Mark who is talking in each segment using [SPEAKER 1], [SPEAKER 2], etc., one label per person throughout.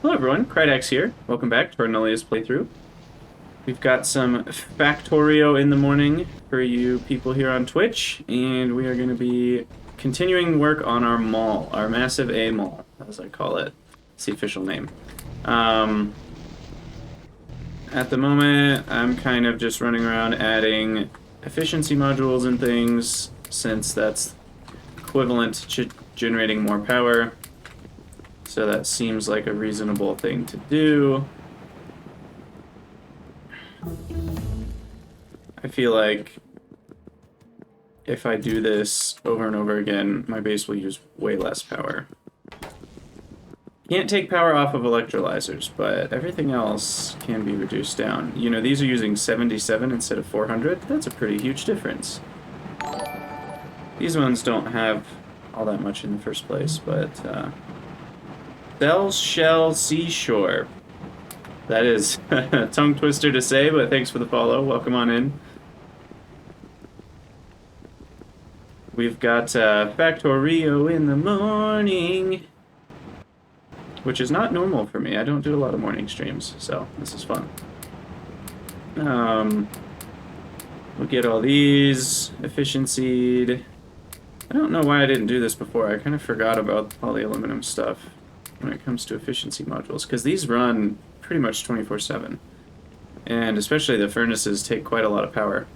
[SPEAKER 1] Hello everyone, Krydax here. Welcome back to our Nullius playthrough. We've got some Factorio in the morning for you people here on Twitch, and we are going to be continuing work on our mall, our massive A mall, as I call it. It's the official name. At the moment, I'm kind of just running around adding efficiency modules and things, since that's equivalent to generating more power. So that seems like a reasonable thing to do. I feel like if I do this over and over again, my base will use way less power. Can't take power off of electrolyzers, but everything else can be reduced down. You know, these are using 77 instead of 400. That's a pretty huge difference. These ones don't have all that much in the first place, but Bell Shell Seashore. That is a tongue twister to say, but thanks for the follow. Welcome on in. We've got Factorio in the morning, which is not normal for me. I don't do a lot of morning streams, so this is fun. We'll get all these efficiencyed. I don't know why I didn't do this before. I kind of forgot about all the aluminum stuff when it comes to efficiency modules, because these run pretty much 24/7, and especially the furnaces take quite a lot of power.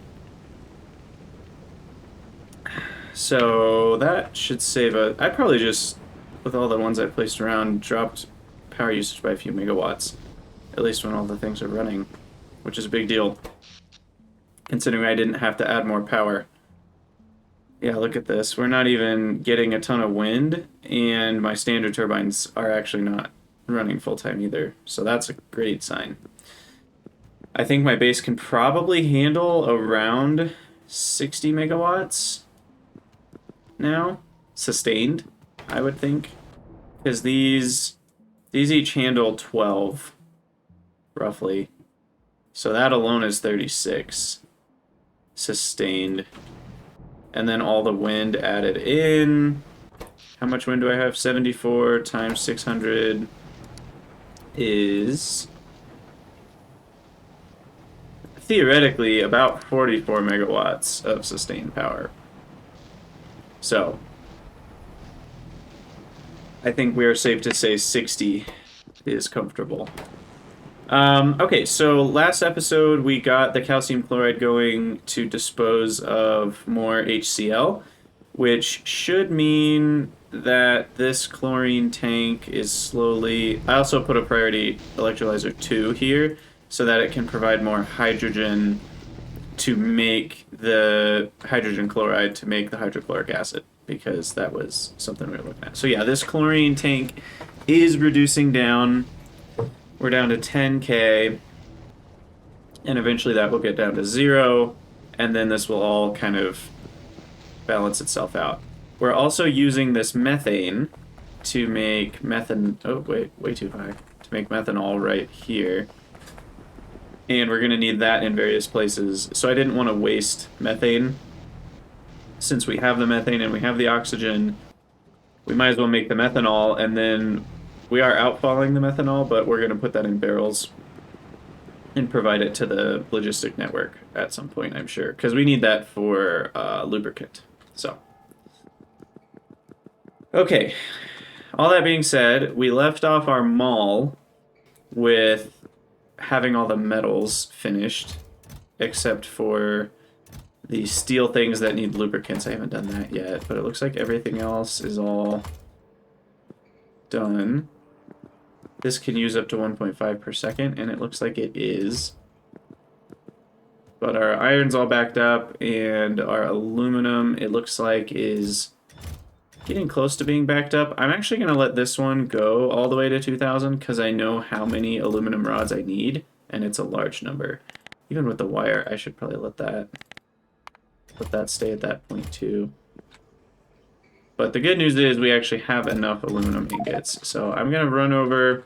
[SPEAKER 1] So that should save I probably just, with all the ones I placed around, dropped power usage by a few megawatts, at least when all the things are running, which is a big deal, considering I didn't have to add more power. Yeah, look at this. We're not even getting a ton of wind, and my standard turbines are actually not running full-time either, so that's a great sign. I think my base can probably handle around 60 megawatts now, sustained, I would think, because these each handle 12, roughly, so that alone is 36 sustained. And then all the wind added in. How much wind do I have? 74 times 600 is theoretically about 44 megawatts of sustained power. So I think we are safe to say 60 is comfortable. Okay, so last episode we got the calcium chloride going to dispose of more HCl, which should mean that this chlorine tank is slowly... I also put a priority electrolyzer 2 here so that it can provide more hydrogen to make the hydrogen chloride to make the hydrochloric acid, because that was something we were looking at. So yeah, this chlorine tank is reducing down. We're down to 10K, and eventually that will get down to 0, and then this will all kind of balance itself out. We're also using this methane to make oh wait, way too high, to make methanol right here. And we're going to need that in various places, so I didn't want to waste methane. Since we have the methane and we have the oxygen, we might as well make the methanol, and then we are outfalling the methanol, but we're going to put that in barrels and provide it to the logistic network at some point, I'm sure, because we need that for lubricant. So, okay. All that being said, we left off our mall with having all the metals finished, except for the steel things that need lubricants. I haven't done that yet, but it looks like everything else is all done. This can use up to 1.5 per second, and it looks like it is. But our iron's all backed up, and our aluminum, it looks like, is getting close to being backed up. I'm actually going to let this one go all the way to 2,000, because I know how many aluminum rods I need, and it's a large number. Even with the wire, I should probably let that stay at that point too. But the good news is we actually have enough aluminum ingots. So I'm going to run over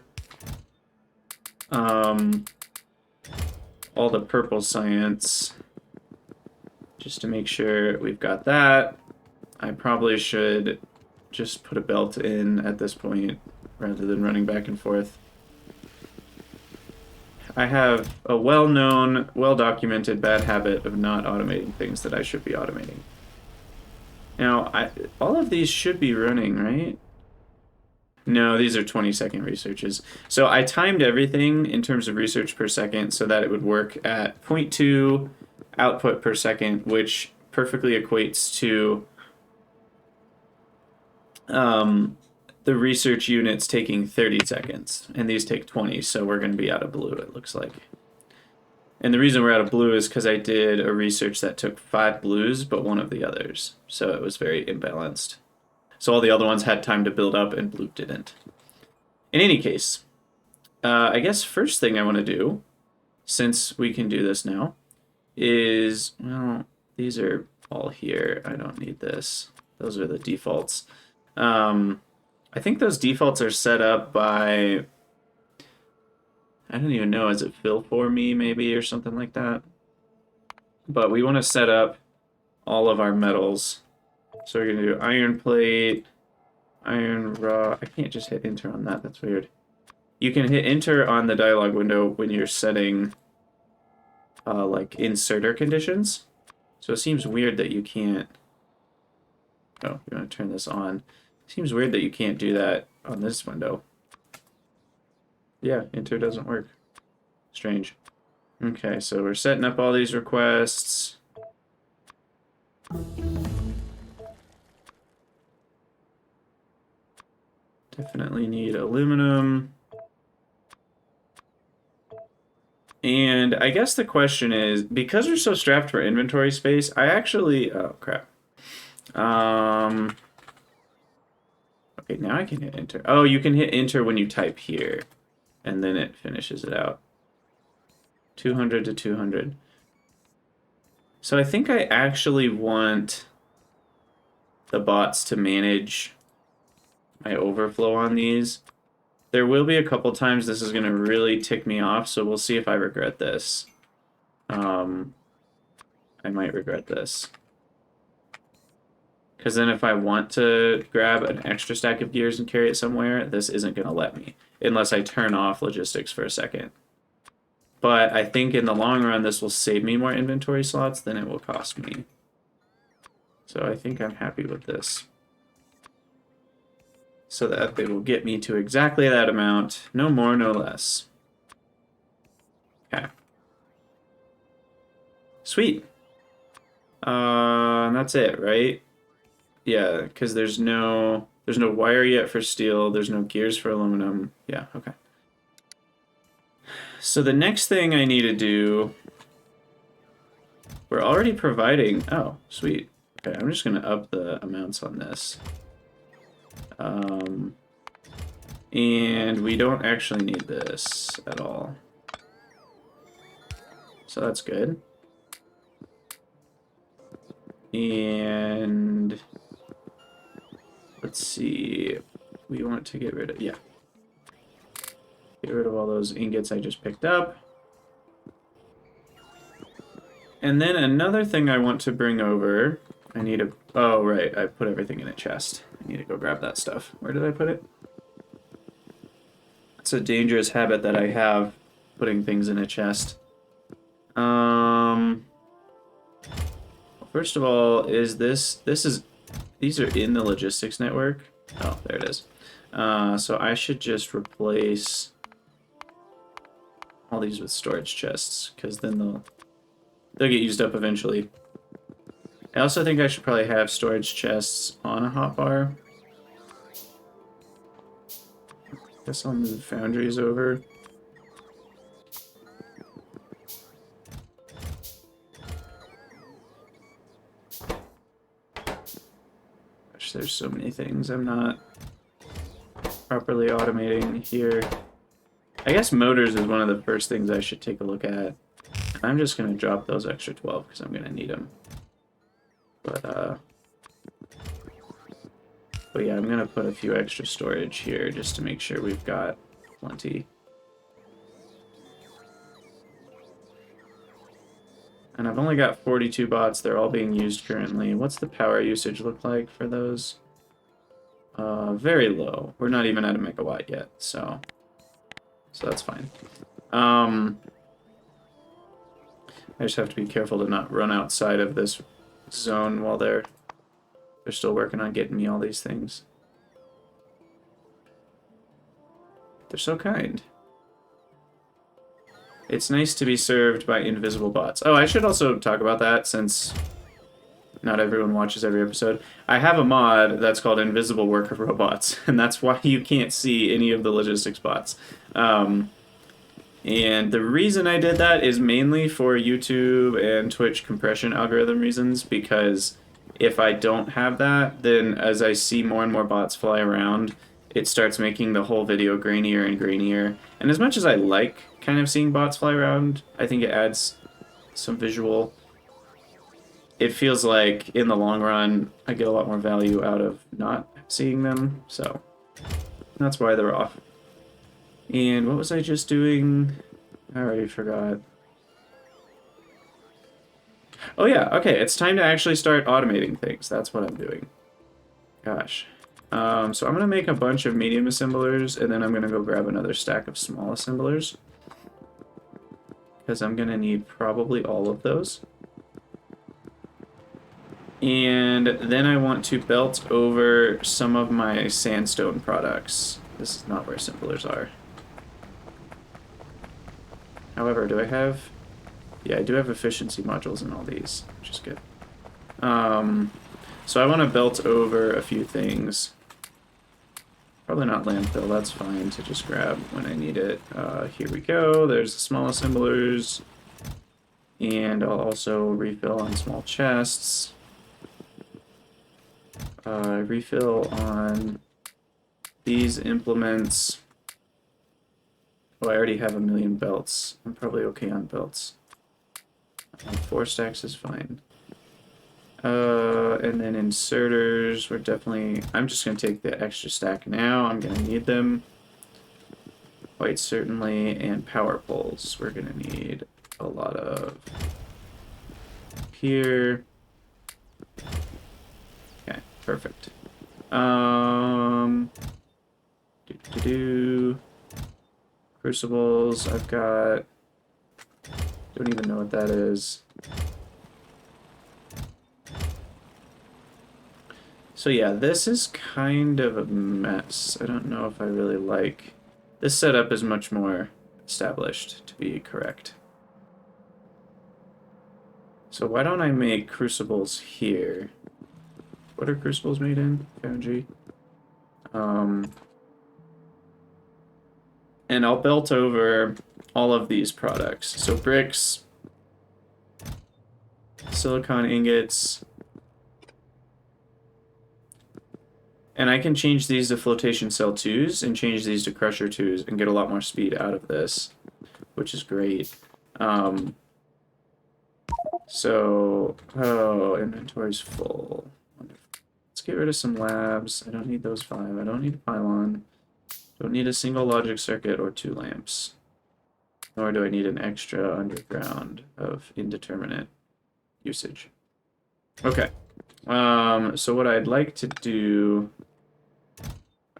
[SPEAKER 1] all the purple science just to make sure we've got that. I probably should just put a belt in at this point rather than running back and forth. I have a well-known, well-documented bad habit of not automating things that I should be automating. Now, all of these should be running, right? No, these are 20-second researches. So I timed everything in terms of research per second so that it would work at 0.2 output per second, which perfectly equates to the research units taking 30 seconds. And these take 20, so we're going to be out of blue, it looks like. And the reason we're out of blue is because I did a research that took 5 blues, but 1 of the others. So it was very imbalanced. So all the other ones had time to build up, and blue didn't. In any case, I guess first thing I want to do, since we can do this now, is, well, these are all here. I don't need this. Those are the defaults. I think those defaults are set up by, I don't even know, is it fill for me maybe or something like that? But we want to set up all of our metals. So we're going to do iron plate, iron raw. I can't just hit enter on that. That's weird. You can hit enter on the dialog window when you're setting like inserter conditions. So it seems weird that you can't. Oh, you want to turn this on. It seems weird that you can't do that on this window. Yeah, enter doesn't work. Strange. Okay, so we're setting up all these requests. Definitely need aluminum. And I guess the question is, because we're so strapped for inventory space, I actually... Oh, crap. Okay, now I can hit enter. Oh, you can hit enter when you type here. And then it finishes it out. 200 to 200. So I think I actually want the bots to manage my overflow on these. There will be a couple times this is going to really tick me off, so we'll see if I regret this. I might regret this. Because then if I want to grab an extra stack of gears and carry it somewhere, this isn't going to let me. Unless I turn off logistics for a second. But I think in the long run, this will save me more inventory slots than it will cost me. So I think I'm happy with this. So that they will get me to exactly that amount. No more, no less. Okay. Sweet. And that's it, right? Yeah, because there's no wire yet for steel. There's no gears for aluminum. Yeah, okay. So the next thing I need to do... We're already providing... Oh, sweet. Okay, I'm just going to up the amounts on this. And we don't actually need this at all. So that's good. And let's see. We want to get rid of, yeah. Get rid of all those ingots I just picked up. And then another thing I want to bring over, I need a, oh right, I put everything in a chest. I need to go grab that stuff. Where did I put it? It's a dangerous habit that I have, putting things in a chest. First of all, is these are in the logistics network. Oh, there it is. So I should just replace all these with storage chests, because then they'll get used up eventually. I also think I should probably have storage chests on a hotbar. Guess I'll move foundries over. Gosh, there's so many things I'm not properly automating here. I guess motors is one of the first things I should take a look at. I'm just going to drop those extra 12 because I'm going to need them. But yeah, I'm going to put a few extra storage here just to make sure we've got plenty. And I've only got 42 bots. They're all being used currently. What's the power usage look like for those? Very low. We're not even at a megawatt yet, so that's fine. I just have to be careful to not run outside of this zone while they're still working on getting me all these things. They're so kind. It's nice to be served by invisible bots. Oh, I should also talk about that since not everyone watches every episode. I have a mod that's called Invisible Worker Robots, and that's why you can't see any of the logistics bots. And the reason I did that is mainly for YouTube and Twitch compression algorithm reasons, because if I don't have that, then as I see more and more bots fly around, it starts making the whole video grainier and grainier. And as much as I like kind of seeing bots fly around, I think it adds some visual. It feels like, in the long run, I get a lot more value out of not seeing them, so that's why they're off. And what was I just doing? I already forgot. Oh yeah, okay, it's time to actually start automating things. That's what I'm doing. Gosh. So I'm going to make a bunch of medium assemblers, and then I'm going to go grab another stack of small assemblers. Because I'm going to need probably all of those. And then I want to belt over some of my sandstone products. This is not where assemblers are. However, do I have... Yeah, I do have efficiency modules in all these, which is good. So I want to belt over a few things. Probably not landfill, that's fine to just grab when I need it. Here we go, there's the small assemblers. And I'll also refill on small chests. Refill on these implements. Oh, I already have 1,000,000 belts. I'm probably okay on belts. 4 stacks is fine. And then inserters, we're definitely... I'm just going to take the extra stack now. I'm going to need them. Quite certainly. And power poles. We're going to need a lot of... Here. Okay, perfect. Crucibles, I've got... Don't even know what that is. So yeah, this is kind of a mess. I don't know if I really like... This setup is much more established, to be correct. So why don't I make crucibles here? What are crucibles made in? Foundry. And I'll belt over all of these products. So bricks, silicon ingots, and I can change these to flotation cell 2s and change these to crusher 2s and get a lot more speed out of this, which is great. So, oh, inventory's full. Wonderful. Let's get rid of some labs. I don't need those 5. I don't need a pylon. Don't need a single logic circuit or 2 lamps. Nor do I need an extra underground of indeterminate usage. Okay. So what I'd like to do...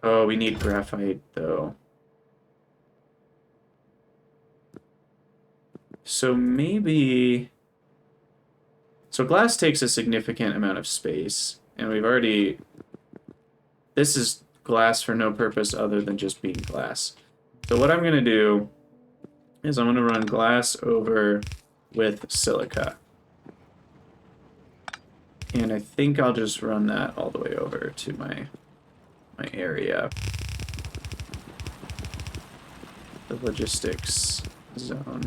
[SPEAKER 1] Oh, we need graphite, though. So maybe... So glass takes a significant amount of space, and we've already... This is glass for no purpose other than just being glass. So what I'm going to do is I'm going to run glass over with silica. And I think I'll just run that all the way over to my area. The logistics zone.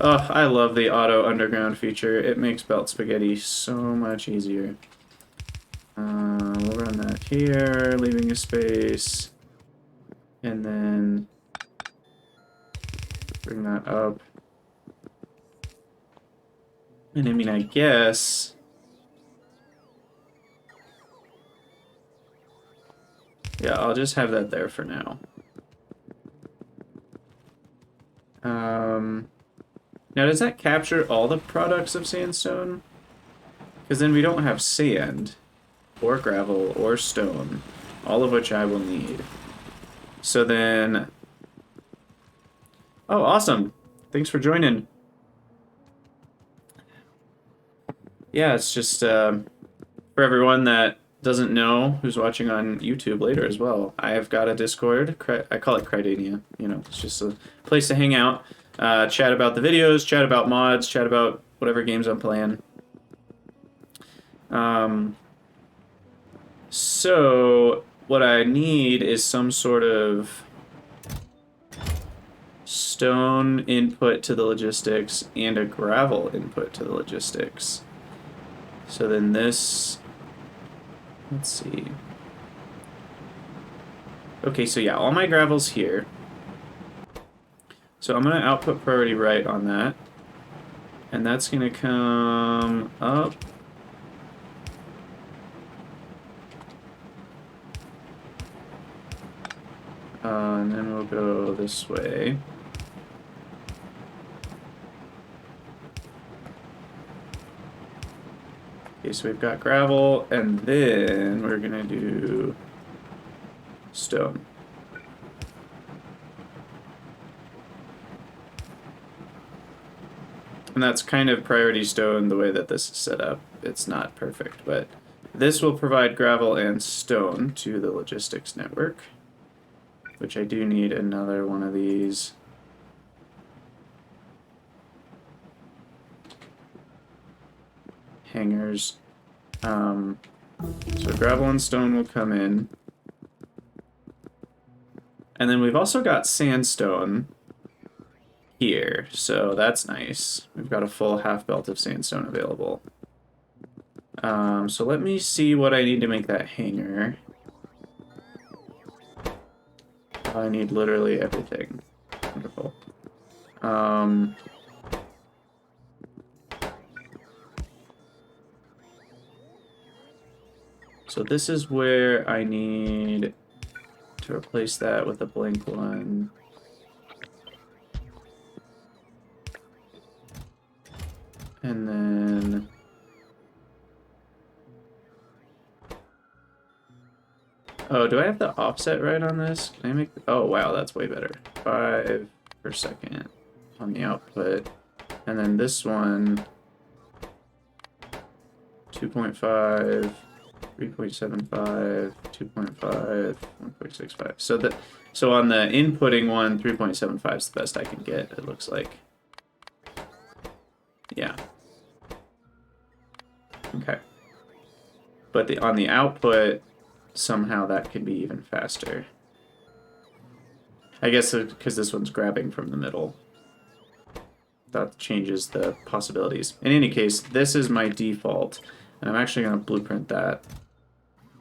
[SPEAKER 1] Oh, I love the auto underground feature. It makes belt spaghetti so much easier. We'll run that here, leaving a space. And then bring that up. And I mean, I guess... Yeah, I'll just have that there for now. Now, does that capture all the products of sandstone? Because then we don't have sand, or gravel, or stone, all of which I will need. So then... Oh, awesome. Thanks for joining. Yeah, it's just for everyone that doesn't know who's watching on YouTube later as well. I have got a Discord. I call it Cridania. You know, it's just a place to hang out, chat about the videos, chat about mods, chat about whatever games I'm playing. So what I need is some sort of stone input to the logistics and a gravel input to the logistics. So then this, let's see. Okay, so yeah, all my gravel's here. So I'm going to output priority right on that. And that's going to come up. And then we'll go this way. Okay, so we've got gravel, and then we're going to do stone. And that's kind of priority stone the way that this is set up. It's not perfect, but this will provide gravel and stone to the logistics network, which I do need another one of these. Hangers. So gravel and stone will come in. And then we've also got sandstone here, so that's nice. We've got a full half belt of sandstone available. So let me see what I need to make that hanger. I need literally everything. Wonderful. So this is where I need to replace that with a blank one. And then oh, do I have the offset right on this? Can I make... Oh, wow, that's way better. 5 per second on the output. And then this one, 2.5, 3.75, 2.5, 1.65. So on the inputting one, 3.75 is the best I can get, it looks like. Yeah. Okay. But on the output, somehow that could be even faster. I guess because this one's grabbing from the middle. That changes the possibilities. In any case, this is my default. And I'm actually going to blueprint that.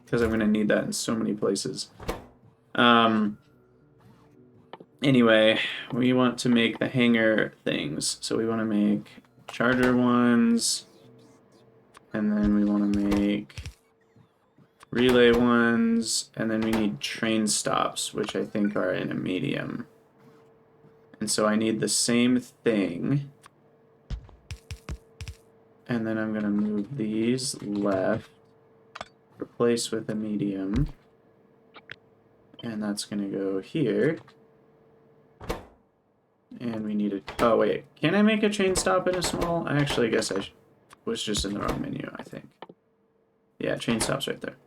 [SPEAKER 1] Because I'm going to need that in so many places. Anyway, we want to make the hanger things. So we want to make charger ones. And then we want to make relay ones, and then we need train stops, which I think are in a medium. And so I need the same thing. And then I'm going to move these left, replace with a medium. And that's going to go here. And we need a... Oh, wait. Can I make a train stop in a small? I actually guess I was just in the wrong menu, I think. Yeah, train stop's right there.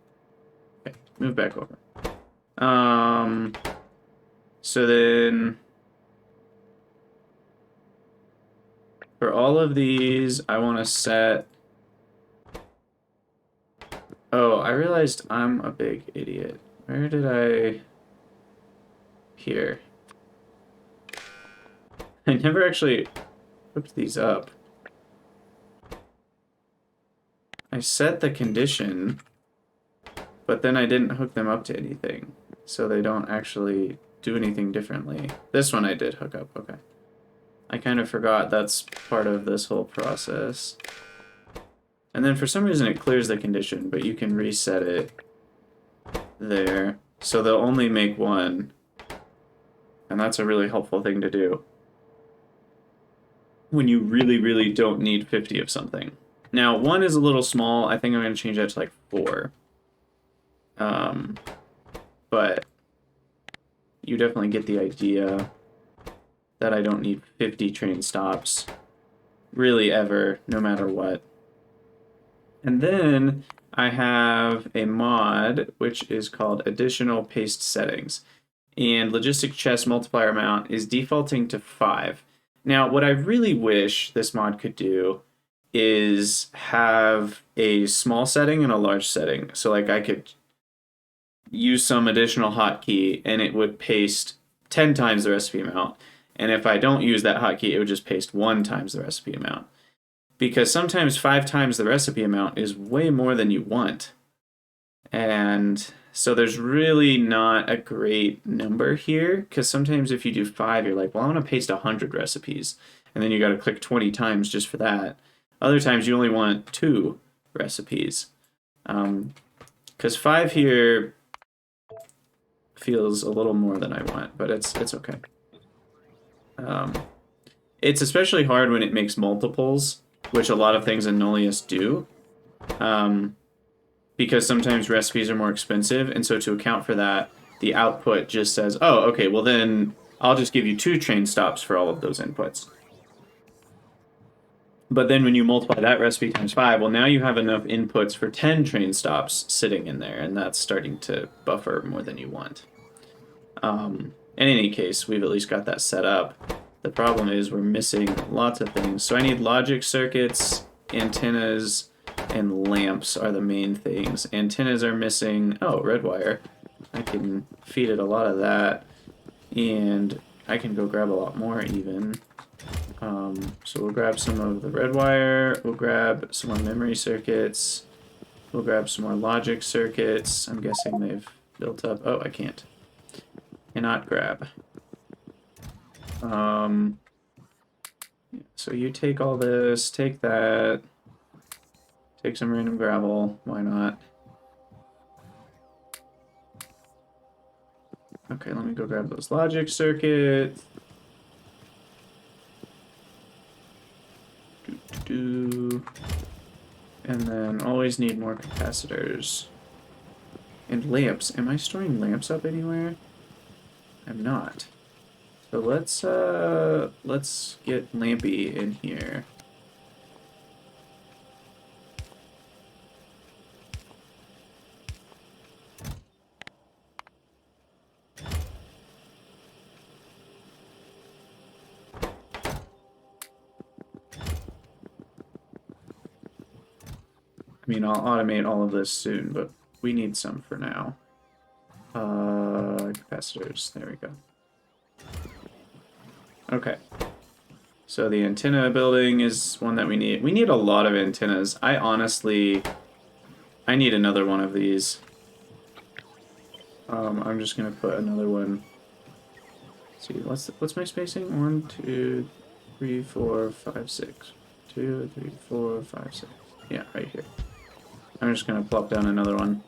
[SPEAKER 1] Okay, move back over. So then for all of these, I want to set... Oh, I realized I'm a big idiot. Where did I... Here. I never actually hooked these up. I set the condition, but then I didn't hook them up to anything, so they don't actually do anything differently. This one I did hook up, okay. I kind of forgot that's part of this whole process. And then for some reason it clears the condition, but you can reset it there. So they'll only make one, and that's a really helpful thing to do when you really, really don't need 50 of something. Now, 1 is a little small. I think I'm going to change that to like 4. But you definitely get the idea that I don't need 50 train stops, really ever, no matter what. And then I have a mod which is called Additional Paste Settings. And Logistic Chest Multiplier Amount is defaulting to 5. Now, what I really wish this mod could do is have a small setting and a large setting. So like I could use some additional hotkey and it would paste 10 times the recipe amount. And if I don't use that hotkey, it would just paste 1 times the recipe amount. Because sometimes 5 times the recipe amount is way more than you want. And so there's really not a great number here, because sometimes if you do 5, you're like, well, I want to paste 100 recipes. And then you got to click 20 times just for that. Other times you only want 2 recipes. Because 5 here feels a little more than I want, but it's okay. It's especially hard when it makes multiples, which a lot of things in Nullius do, because sometimes recipes are more expensive, and so to account for that, the output just says, oh, okay, well then I'll just give you 2 train stops for all of those inputs. But then when you multiply that recipe times 5, well, now you have enough inputs for 10 train stops sitting in there, and that's starting to buffer more than you want. In any case, we've at least got that set up. The problem is we're missing lots of things. So I need logic circuits, antennas, and lamps are the main things. Antennas are missing, oh, red wire. I can feed it a lot of that, and I can go grab a lot more even. So we'll grab some of the red wire, we'll grab some more memory circuits, we'll grab some more logic circuits. I'm guessing they've built up. Oh, I can't. Cannot grab. So you take all this, take that, take some random gravel, why not? Okay, let me go grab those logic circuits. And then always need more capacitors. And lamps. Am I storing lamps up anywhere? I'm not. So let's get Lampy in here. I mean, I'll automate all of this soon, but we need some for now. Capacitors, there we go. Okay. So the antenna building is one that we need. We need a lot of antennas. I need another one of these. I'm just gonna put another one. Let's see, what's my spacing? 1, 2, 3, 4, 5, 6. 2, 3, 4, 5, 6. Yeah, right here. I'm just gonna plop down another one.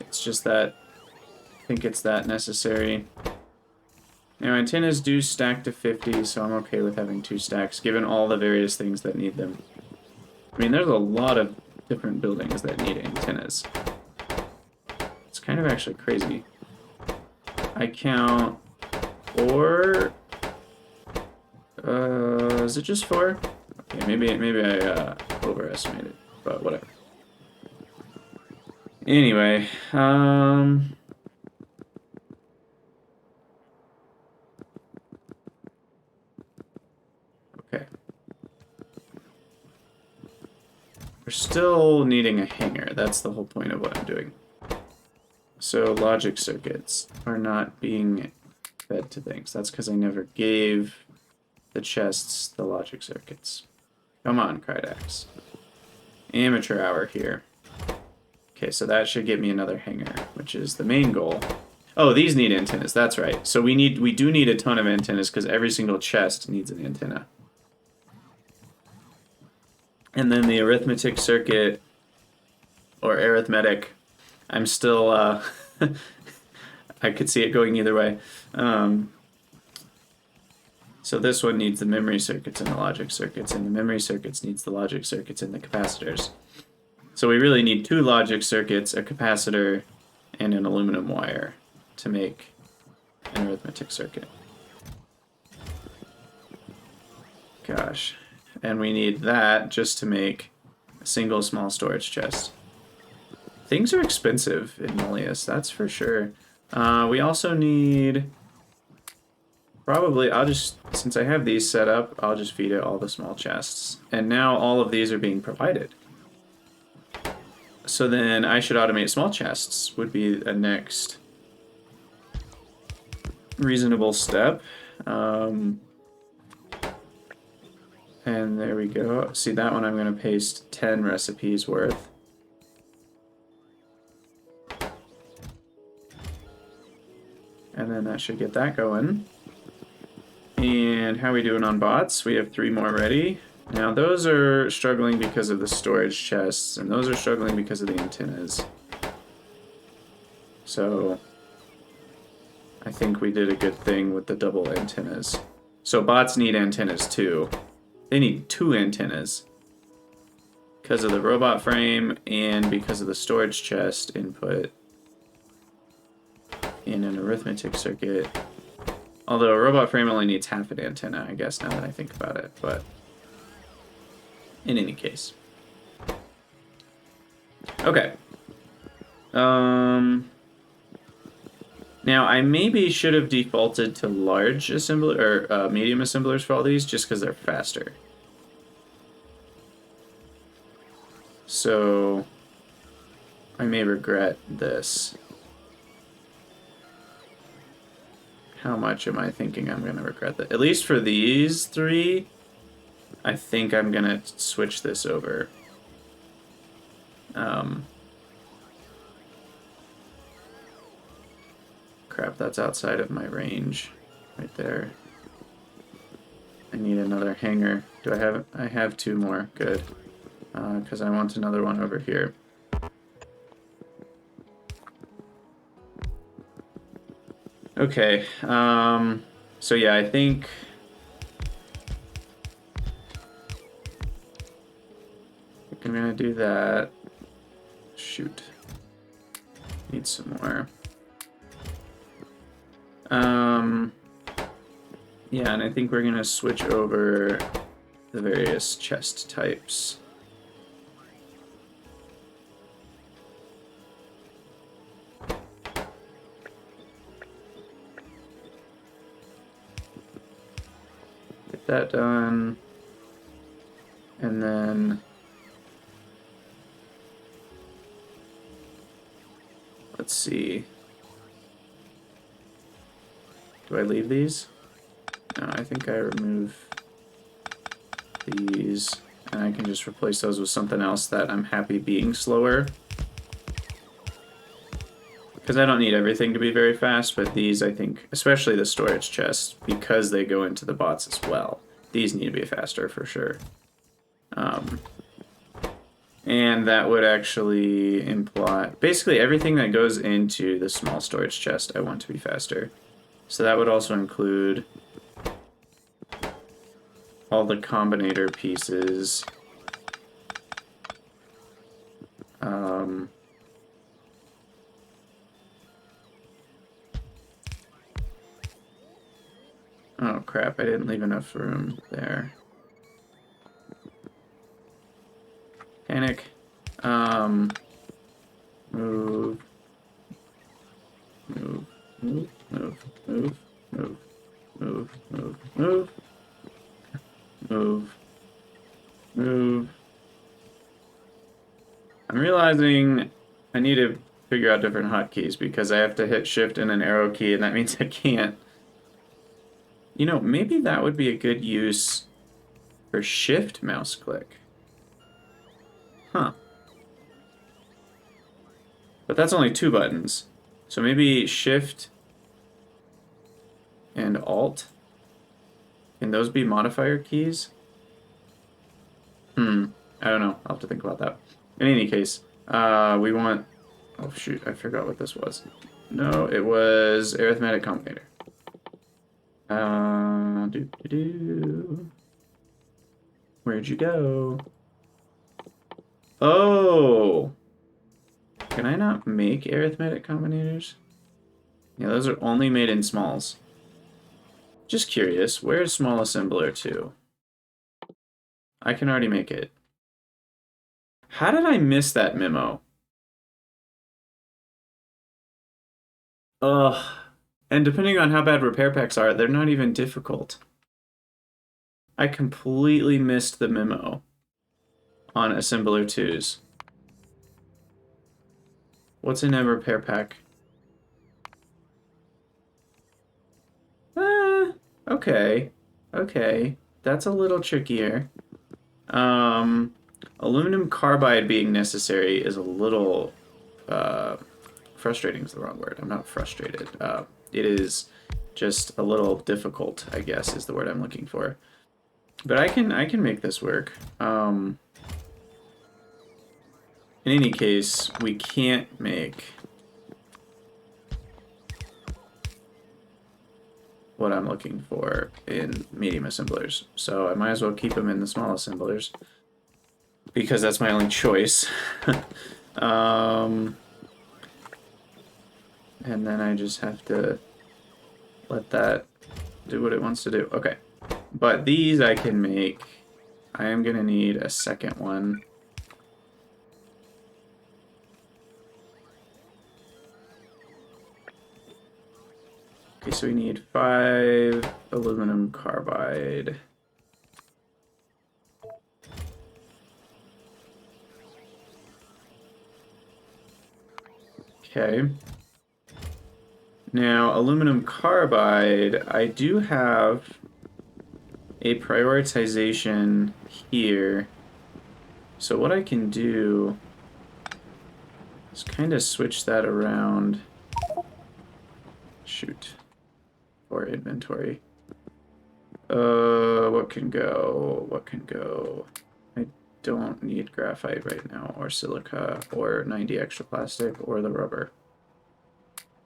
[SPEAKER 1] It's just that I think it's that necessary. Now antennas do stack to 50, so I'm okay with having 2 stacks, given all the various things that need them. I mean, there's a lot of different buildings that need antennas. It's kind of actually crazy. I count 4. Is it just 4? Okay, maybe I overestimated, but whatever. Anyway, okay. We're still needing a hanger. That's the whole point of what I'm doing. So logic circuits are not being fed to things. That's because I never gave the chests the logic circuits. Come on, Krydax. Amateur hour here. Okay, so that should get me another hanger, which is the main goal. Oh, these need antennas, that's right. So we do need a ton of antennas because every single chest needs an antenna. And then the arithmetic circuit, or arithmetic, I'm still, I could see it going either way. So this one needs the memory circuits and the logic circuits, and the memory circuits needs the logic circuits and the capacitors. So we really need 2 logic circuits, a capacitor, and an aluminum wire to make an arithmetic circuit. gosh. And we need that just to make a single small storage chest. Things are expensive in Nullius, that's for sure. We also need... Probably, since I have these set up, I'll just feed it all the small chests. And now all of these are being provided. So then I should automate small chests, would be a next reasonable step. And there we go. See, that one I'm going to paste 10 recipes worth. And then that should get that going. And how are we doing on bots? We have 3 more ready. Now those are struggling because of the storage chests, and those are struggling because of the antennas. So I think we did a good thing with the double antennas. So bots need antennas too. They need 2 antennas. Because of the robot frame and because of the storage chest input in an arithmetic circuit. Although a robot frame only needs half an antenna, I guess, now that I think about it, but in any case. Okay. Now, I maybe should have defaulted to large assembler, or medium assemblers for all these, just because they're faster. So, I may regret this. How much am I thinking I'm going to regret that? At least for these 3, I think I'm going to switch this over. Crap, that's outside of my range right there. I need another hanger. Do I have... I have 2 more. Good. Because I want another one over here. Okay, so yeah, I think I'm gonna do that. Shoot. Need some more. Yeah, and I think we're gonna switch over the various chest types. That done, and then let's see. Do I leave these? No, I think I remove these, and I can just replace those with something else that I'm happy being slower. Because I don't need everything to be very fast, but these, I think, especially the storage chests, because they go into the bots as well, these need to be faster for sure. And that would actually imply... Basically, everything that goes into the small storage chest, I want to be faster. So that would also include all the combinator pieces. Oh crap, I didn't leave enough room there. Panic. Move. Move. Move. Move. Move. Move. Move. Move. Move. Move. Move. I'm realizing I need to figure out different hotkeys because I have to hit shift and an arrow key, and that means I can't. You know, maybe that would be a good use for shift mouse click. Huh. But that's only 2 buttons. So maybe shift and alt. Can those be modifier keys? I don't know. I'll have to think about that. In any case, we want... Oh shoot, I forgot what this was. No, it was arithmetic combinator. Where'd you go? Oh! Can I not make arithmetic combinators? Yeah, those are only made in smalls. Just curious, where's small assembler 2? I can already make it. How did I miss that memo? Ugh. And depending on how bad repair packs are, they're not even difficult. I completely missed the memo on Assembler 2s. What's in a repair pack? Okay. Okay. That's a little trickier. Aluminum carbide being necessary is a little, frustrating is the wrong word. I'm not frustrated. It is just a little difficult, I guess, is the word I'm looking for. But I can make this work. In any case, we can't make what I'm looking for in medium assemblers. So I might as well keep them in the small assemblers because that's my only choice. And then I just have to let that do what it wants to do. Okay. But these I can make. I am going to need a second one. Okay, so we need 5 aluminum carbide. Okay. Now, aluminum carbide, I do have a prioritization here. So what I can do is kind of switch that around. Shoot. For inventory. What can go? What can go? I don't need graphite right now, or silica, or 90 extra plastic, or the rubber.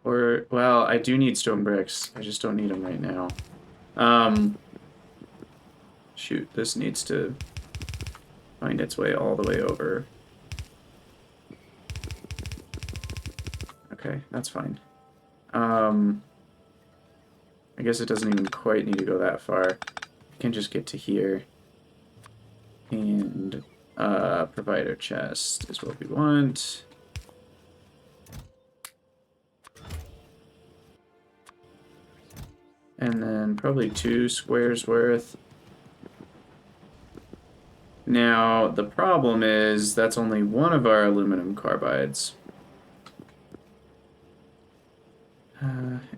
[SPEAKER 1] Or, well, I do need stone bricks. I just don't need them right now. Shoot, this needs to find its way all the way over. Okay, that's fine. I guess it doesn't even quite need to go that far. I can just get to here. And provider chest is what we want. And then probably 2 squares worth. Now, the problem is that's only one of our aluminum carbides.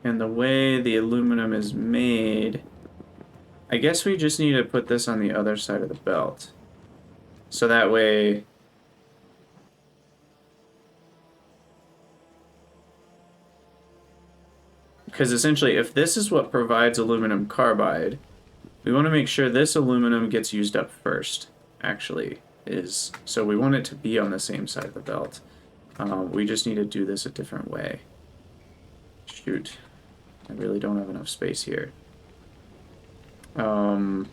[SPEAKER 1] And the way the aluminum is made, I guess we just need to put this on the other side of the belt. So that way... Because essentially, if this is what provides aluminum carbide, we want to make sure this aluminum gets used up first, actually. So we want it to be on the same side of the belt. We just need to do this a different way. Shoot. I really don't have enough space here. No,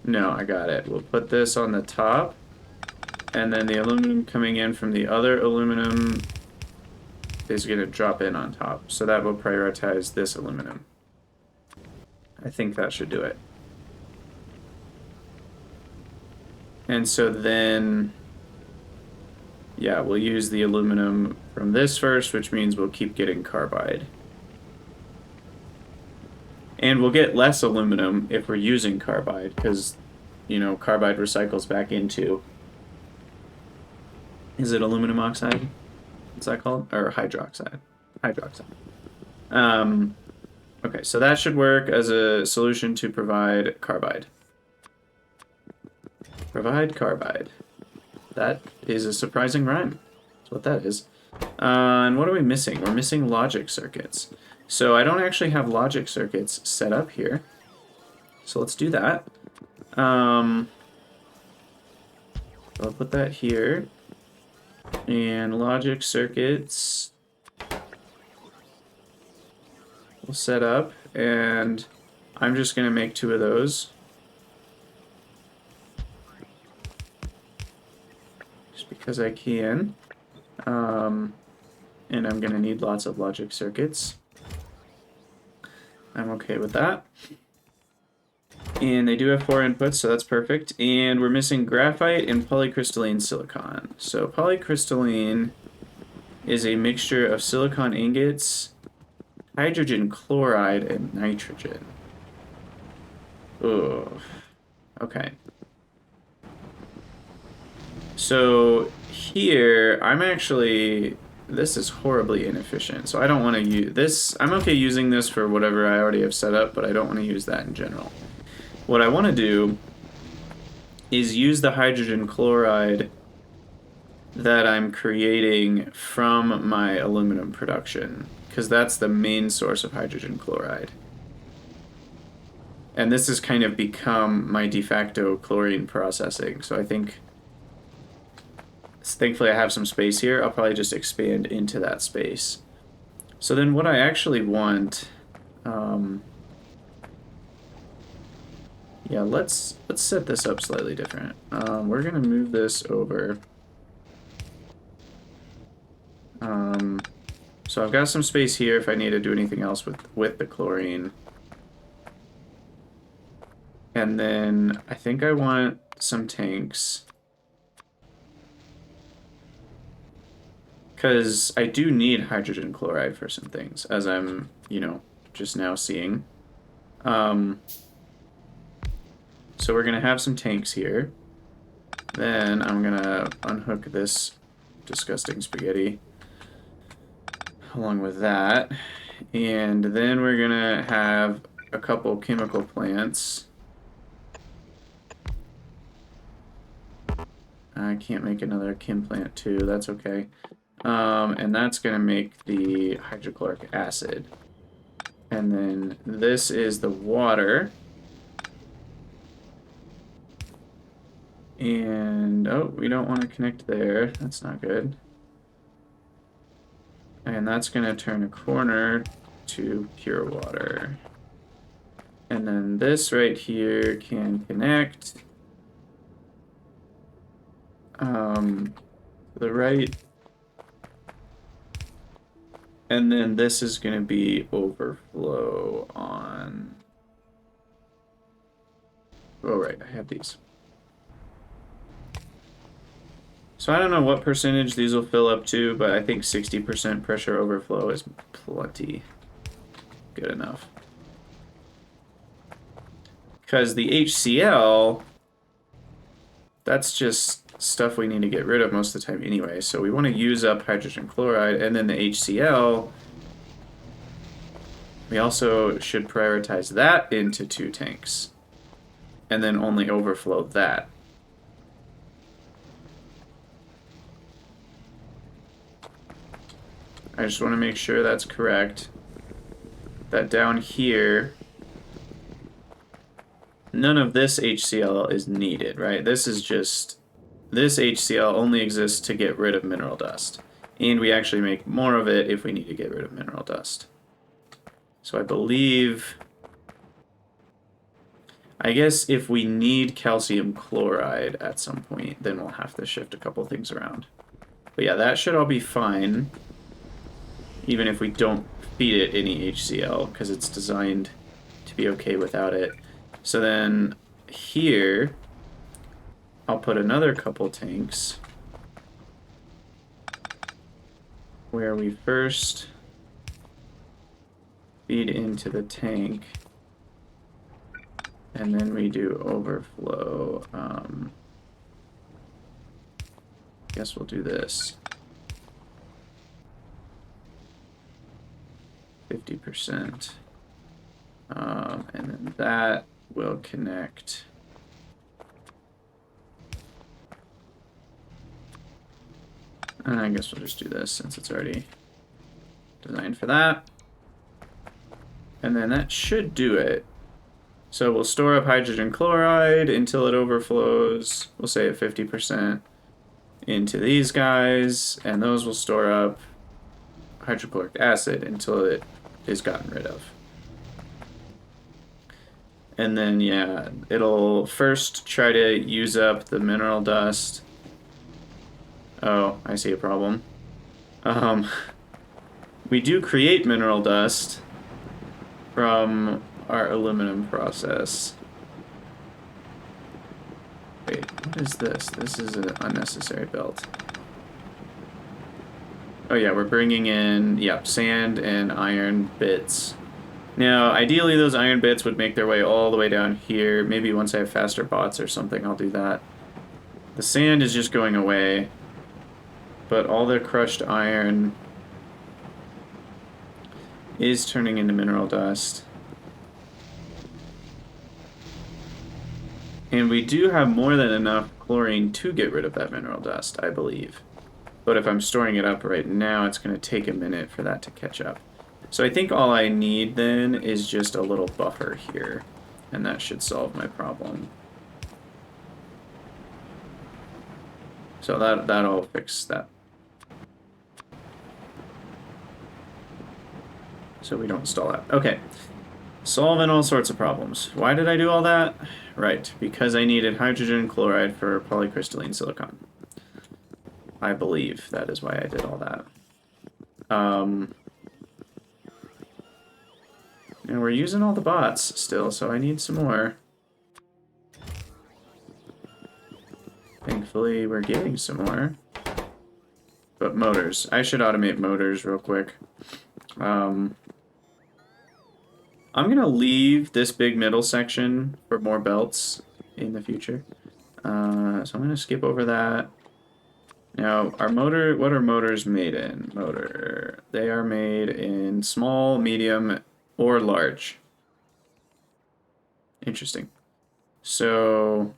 [SPEAKER 1] I got it. We'll put this on the top, and then the aluminum coming in from the other aluminum is going to drop in on top. So that will prioritize this aluminum. I think that should do it. And so then... yeah, we'll use the aluminum from this first, which means we'll keep getting carbide. And we'll get less aluminum if we're using carbide, because, you know, carbide recycles back into... is it aluminum oxide? What's that called? Or hydroxide. Hydroxide. Okay, so that should work as a solution to provide carbide. Provide carbide. That is a surprising rhyme. That's what that is. And what are we missing? We're missing logic circuits. So I don't actually have logic circuits set up here. So let's do that. I'll put that here. And logic circuits we'll set up. And I'm just going to make 2 of those. Because I can. And I'm going to need lots of logic circuits. I'm okay with that. And they do have 4 inputs, so that's perfect. And we're missing graphite and polycrystalline silicon. So polycrystalline is a mixture of silicon ingots, hydrogen chloride, and nitrogen. Ugh. Okay. So here, this is horribly inefficient. So I don't want to use this. I'm okay using this for whatever I already have set up, but I don't want to use that in general. What I want to do is use the hydrogen chloride that I'm creating from my aluminum production, because that's the main source of hydrogen chloride. And this has kind of become my de facto chlorine processing, so I think, thankfully I have some space here. I'll probably just expand into that space. So then what I actually want, yeah, let's set this up slightly different. We're gonna move this over. So I've got some space here if I need to do anything else with the chlorine. And then I think I want some tanks. Because I do need hydrogen chloride for some things, as I'm, just now seeing. So we're going to have some tanks here. Then I'm going to unhook this disgusting spaghetti along with that. And then we're going to have a couple chemical plants. I can't make another chem plant too, that's okay. And that's going to make the hydrochloric acid. And then this is the water. And, oh, we don't want to connect there. That's not good. And that's going to turn a corner to pure water. And then this right here can connect. The right. And then this is going to be overflow on. Oh, right, I have these. So I don't know what percentage these will fill up to, but I think 60% pressure overflow is plenty good enough. Because the HCl, that's just stuff we need to get rid of most of the time anyway. So we want to use up hydrogen chloride, and then the HCl, we also should prioritize that into 2 tanks. And then only overflow that. I just want to make sure that's correct. That down here, none of this HCl is needed, right? This HCl only exists to get rid of mineral dust. And we actually make more of it if we need to get rid of mineral dust. So I believe, I guess if we need calcium chloride at some point, then we'll have to shift a couple things around. But yeah, that should all be fine. Even if we don't feed it any HCl, because it's designed to be okay without it. So then here, I'll put another couple tanks where we first feed into the tank and then we do overflow. Guess we'll do this. 50%. And then that will connect. And I guess we'll just do this since it's already designed for that. And then that should do it. So we'll store up hydrogen chloride until it overflows. We'll say at 50% into these guys, and those will store up hydrochloric acid until it is gotten rid of. And then, yeah, it'll first try to use up the mineral dust. Oh, I see a problem. We do create mineral dust from our aluminum process. What is this? This is an unnecessary belt. Oh yeah, we're bringing in, yep, sand and iron bits. Now, ideally those iron bits would make their way all the way down here. Maybe once I have faster bots or something, I'll do that. The sand is just going away, but all the crushed iron is turning into mineral dust. And we do have more than enough chlorine to get rid of that mineral dust, I believe. But if I'm storing it up right now, it's going to take a minute for that to catch up. So I think all I need then is just a little buffer here, and that should solve my problem. So that'll fix that. So we don't stall out. Okay. Solving all sorts of problems. Why did I do all that? Right, because I needed hydrogen chloride for polycrystalline silicon. I believe that is why I did all that. And we're using all the bots still, so I need some more. Thankfully, we're getting some more. But motors. I should automate motors real quick. I'm going to leave this big middle section for more belts in the future. So I'm going to skip over that. Now, our motor, what are motors made in? They are made in small, medium, or large. Interesting. So,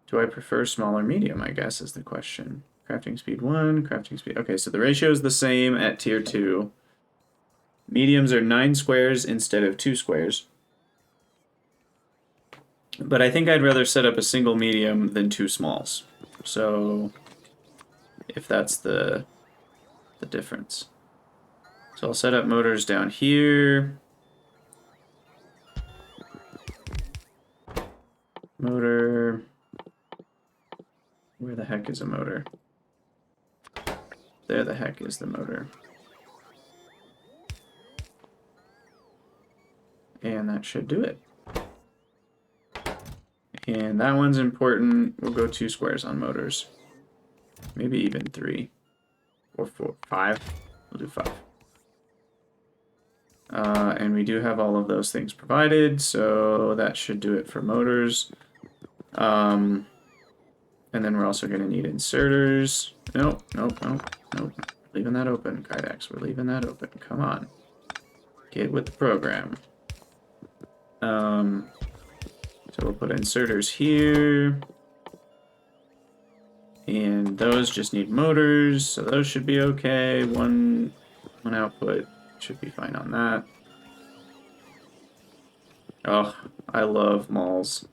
[SPEAKER 1] do I prefer small or medium, I guess, is the question. Crafting speed 1, crafting speed... Okay, so the ratio is the same at tier 2. Mediums are 9 squares instead of 2 squares. But I think I'd rather set up a single medium than 2 smalls. So, if that's the difference. So I'll set up motors down here. Motor. Where the heck is a motor? There the heck is the motor. And that should do it. And that one's important. We'll go 2 squares on motors. Maybe even 3. Or 4, 5. We'll do 5. And we do have all of those things provided, so that should do it for motors. And then we're also going to need inserters. Nope. Leaving that open, Kydex. We're leaving that open. Come on. Get with the program. So we'll put inserters here. And those just need motors, so those should be okay. One output should be fine on that. Oh, I love malls.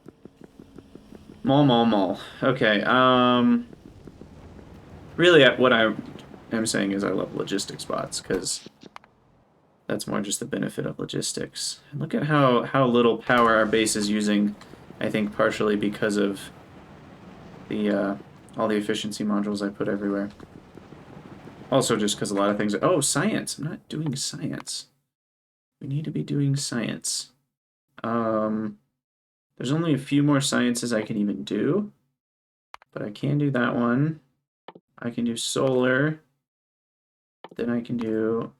[SPEAKER 1] Mall. Okay, really what I am saying is I love logistics bots, because that's more just the benefit of logistics. And look at how little power our base is using, I think partially because of the all the efficiency modules I put everywhere. Also just because a lot of things... Oh, science! I'm not doing science. We need to be doing science. There's only a few more sciences I can even do. But I can do that one. I can do solar. Then I can do...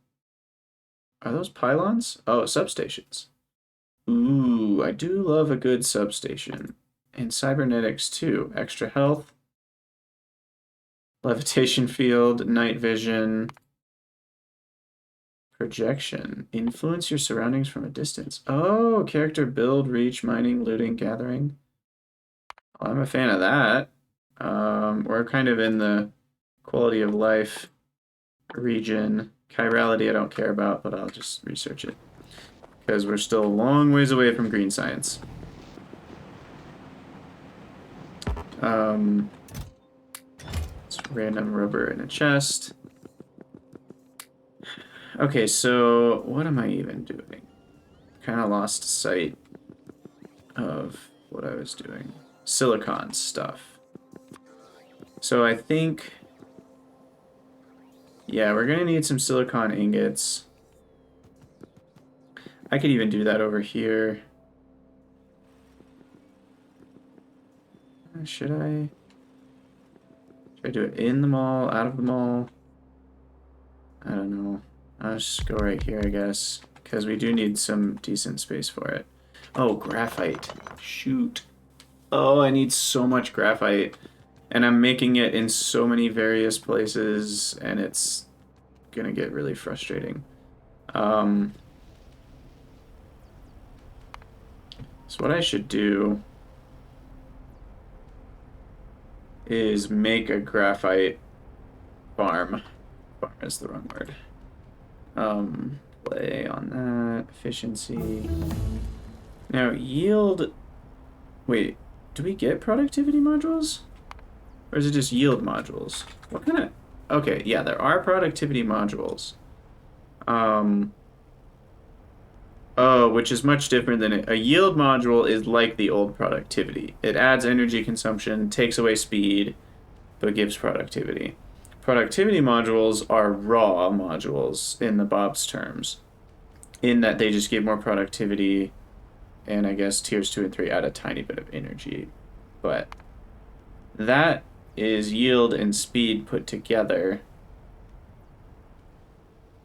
[SPEAKER 1] Are those pylons? Oh, substations. Ooh, I do love a good substation. And cybernetics too. Extra health. Levitation field, night vision, projection. Influence your surroundings from a distance. Oh, character build, reach, mining, looting, gathering. Well, I'm a fan of that. We're kind of in the quality of life region. Chirality I don't care about, but I'll just research it. Because we're still a long ways away from green science. Random rubber in a chest. Okay, so what am I even doing? Kind of lost sight of what I was doing. Silicon stuff. So I think... Yeah, we're going to need some silicon ingots. I could even do that over here. Should I do it in the mall, out of the mall? I don't know. I'll just go right here, I guess, because we do need some decent space for it. Oh, graphite. Shoot. Oh, I need so much graphite. And I'm making it in so many various places, and it's gonna get really frustrating. So what I should do is make a graphite farm. Farm is the wrong word. Play on that. Efficiency. Now, yield... Wait, do we get productivity modules? Or is it just yield modules? What kind of... Okay, yeah, there are productivity modules. Oh, which is much different than a yield module is like the old productivity. It adds energy consumption, takes away speed, but gives productivity. Productivity modules are raw modules in the Bob's terms, in that they just give more productivity, and I guess tiers 2 and 3 add a tiny bit of energy. But that is yield and speed put together,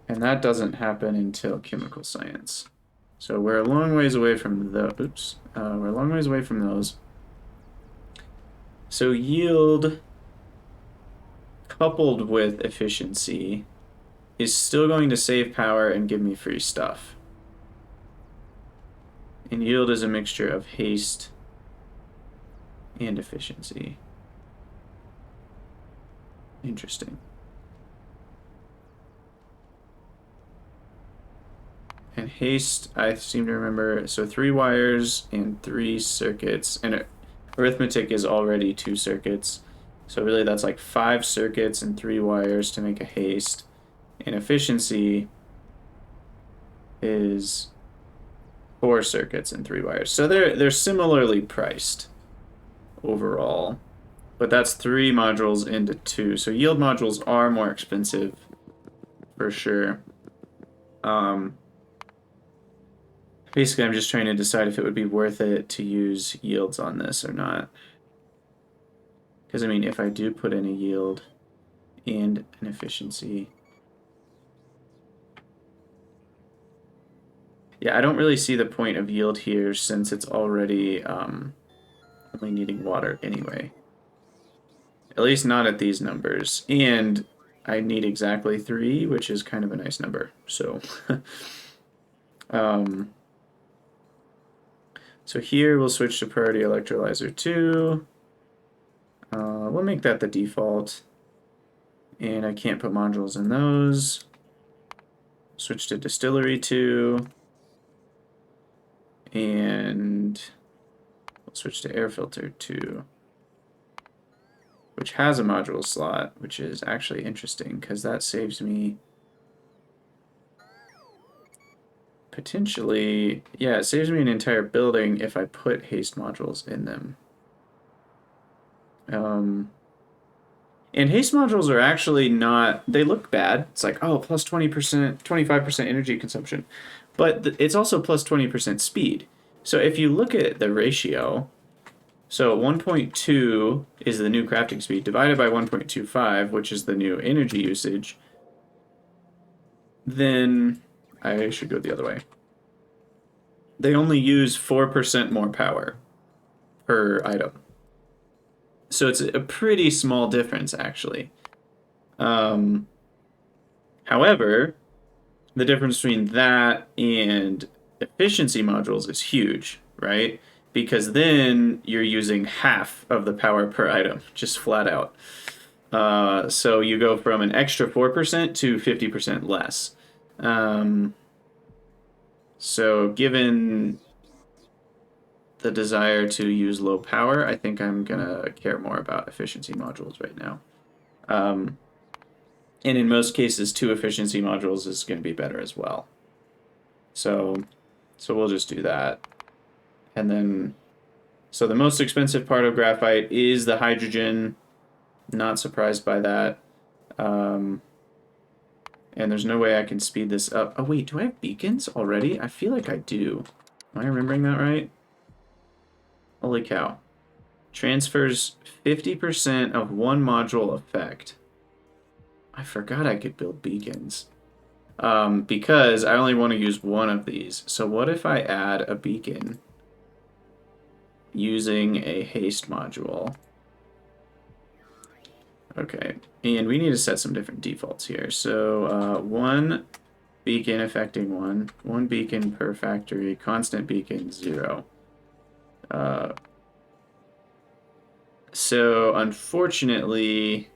[SPEAKER 1] and that doesn't happen until chemical science. So we're a long ways away from the, we're a long ways away from those. So yield coupled with efficiency is still going to save power and give me free stuff. And yield is a mixture of haste and efficiency. Interesting. And haste, I seem to remember, so 3 wires and 3 circuits, and arithmetic is already 2 circuits. So really that's like 5 circuits and 3 wires to make a haste. And efficiency is 4 circuits and 3 wires. So they're similarly priced overall. But that's 3 modules into 2. So yield modules are more expensive for sure. Basically, I'm just trying to decide if it would be worth it to use yields on this or not. Because, I mean, if I do put in a yield and an efficiency... Yeah, I don't really see the point of yield here since it's already only needing water anyway. At least not at these numbers. And I need exactly 3, which is kind of a nice number. So, so here we'll switch to priority electrolyzer 2. We'll make that the default. And I can't put modules in those. Switch to distillery 2. And we'll switch to air filter 2. Which has a module slot, which is actually interesting because that saves me potentially, yeah, it saves me an entire building if I put haste modules in them. And haste modules are actually not, they look bad. It's like, oh, plus 20%, 25% energy consumption. But it's also plus 20% speed. So if you look at the ratio, so 1.2 is the new crafting speed, divided by 1.25, which is the new energy usage, then I should go the other way. They only use 4% more power per item. So it's a pretty small difference, actually. However, the difference between that and efficiency modules is huge, right? Because then you're using half of the power per item, just flat out. So you go from an extra 4% to 50% less. So given the desire to use low power, I think I'm gonna care more about efficiency modules right now. And in most cases, 2 efficiency modules is gonna be better as well. So we'll just do that. And then, so the most expensive part of graphite is the hydrogen. Not surprised by that. And there's no way I can speed this up. Oh wait, do I have beacons already? I feel like I do. Am I remembering that right? Holy cow. Transfers 50% of one module effect. I forgot I could build beacons. Because I only want to use one of these. So what if I add a beacon using a haste module? Okay, and we need to set some different defaults here. So one beacon affecting one beacon per factory, constant beacon 0. So unfortunately,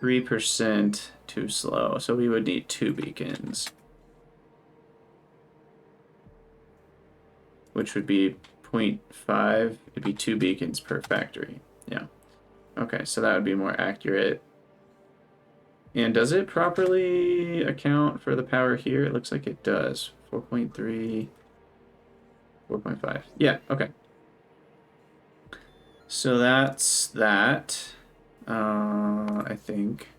[SPEAKER 1] 3% too slow. So we would need 2 beacons, which would be 0.5. It'd be 2 beacons per factory. Yeah. Okay, so that would be more accurate. And does it properly account for the power here? It looks like it does. 4.3, 4.5. Yeah, okay. So that's that, I think.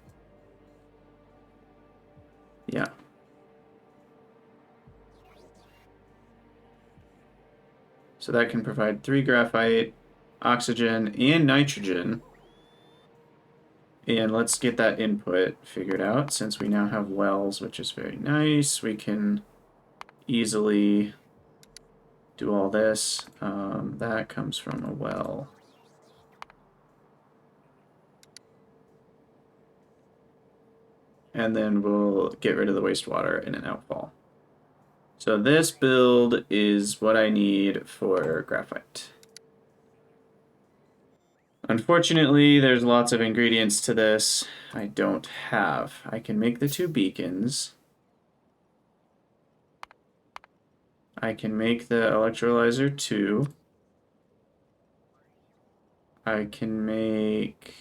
[SPEAKER 1] Yeah. So that can provide 3 graphite, oxygen, and nitrogen. And let's get that input figured out. Since we now have wells, which is very nice, we can easily do all this. That comes from a well. And then we'll get rid of the wastewater in an outfall. So this build is what I need for graphite. Unfortunately, there's lots of ingredients to this I don't have. I can make the 2 beacons. I can make the electrolyzer 2. I can make...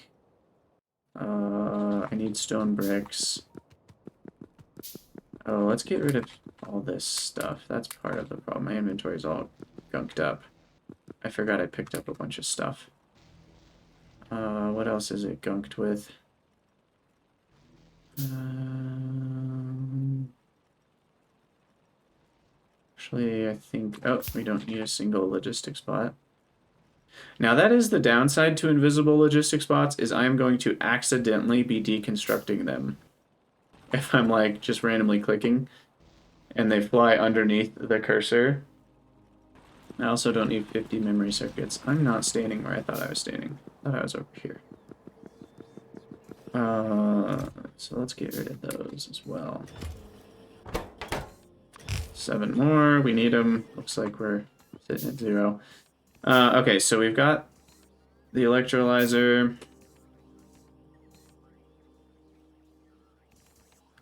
[SPEAKER 1] I need stone bricks. Oh, let's get rid of all this stuff. That's part of the problem. My inventory's all gunked up. I forgot I picked up a bunch of stuff. What else is it gunked with? Actually, I think... Oh, we don't need a single logistic spot. Now, that is the downside to invisible logistic spots, is I am going to accidentally be deconstructing them. If I'm, like, just randomly clicking, and they fly underneath the cursor. I also don't need 50 memory circuits. I'm not standing where I thought I was standing. I thought I was over here. So let's get rid of those as well. 7 more. We need them. Looks like we're sitting at 0. Okay, so we've got the electrolyzer.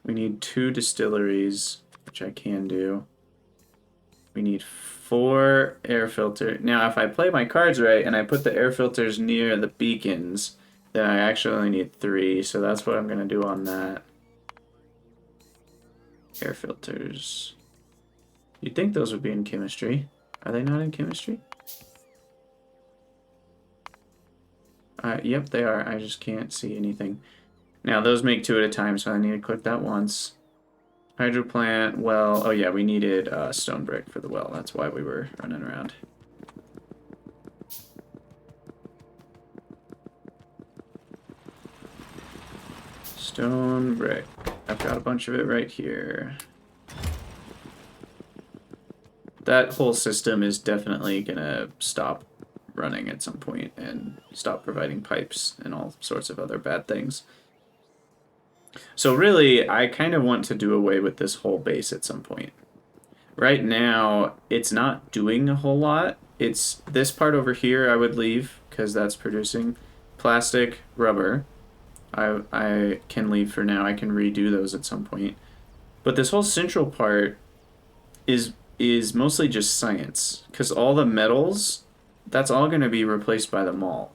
[SPEAKER 1] We need 2 distilleries, which I can do. We need 4 air filters. Now, if I play my cards right and I put the air filters near the beacons, then I actually only need 3, so that's what I'm going to do on that. Air filters. You'd think those would be in chemistry. Are they not in chemistry? Yep, they are. I just can't see anything. Now, those make 2 at a time, so I need to click that once. Hydro plant, well, oh yeah, we needed stone brick for the well. That's why we were running around. Stone brick. I've got a bunch of it right here. That whole system is definitely gonna stop running at some point and stop providing pipes and all sorts of other bad things. So really, I kind of want to do away with this whole base at some point. Right now, it's not doing a whole lot. It's this part over here I would leave, because that's producing plastic, rubber. I can leave for now. I can redo those at some point. But this whole central part is mostly just science, because all the metals, that's all going to be replaced by the mall.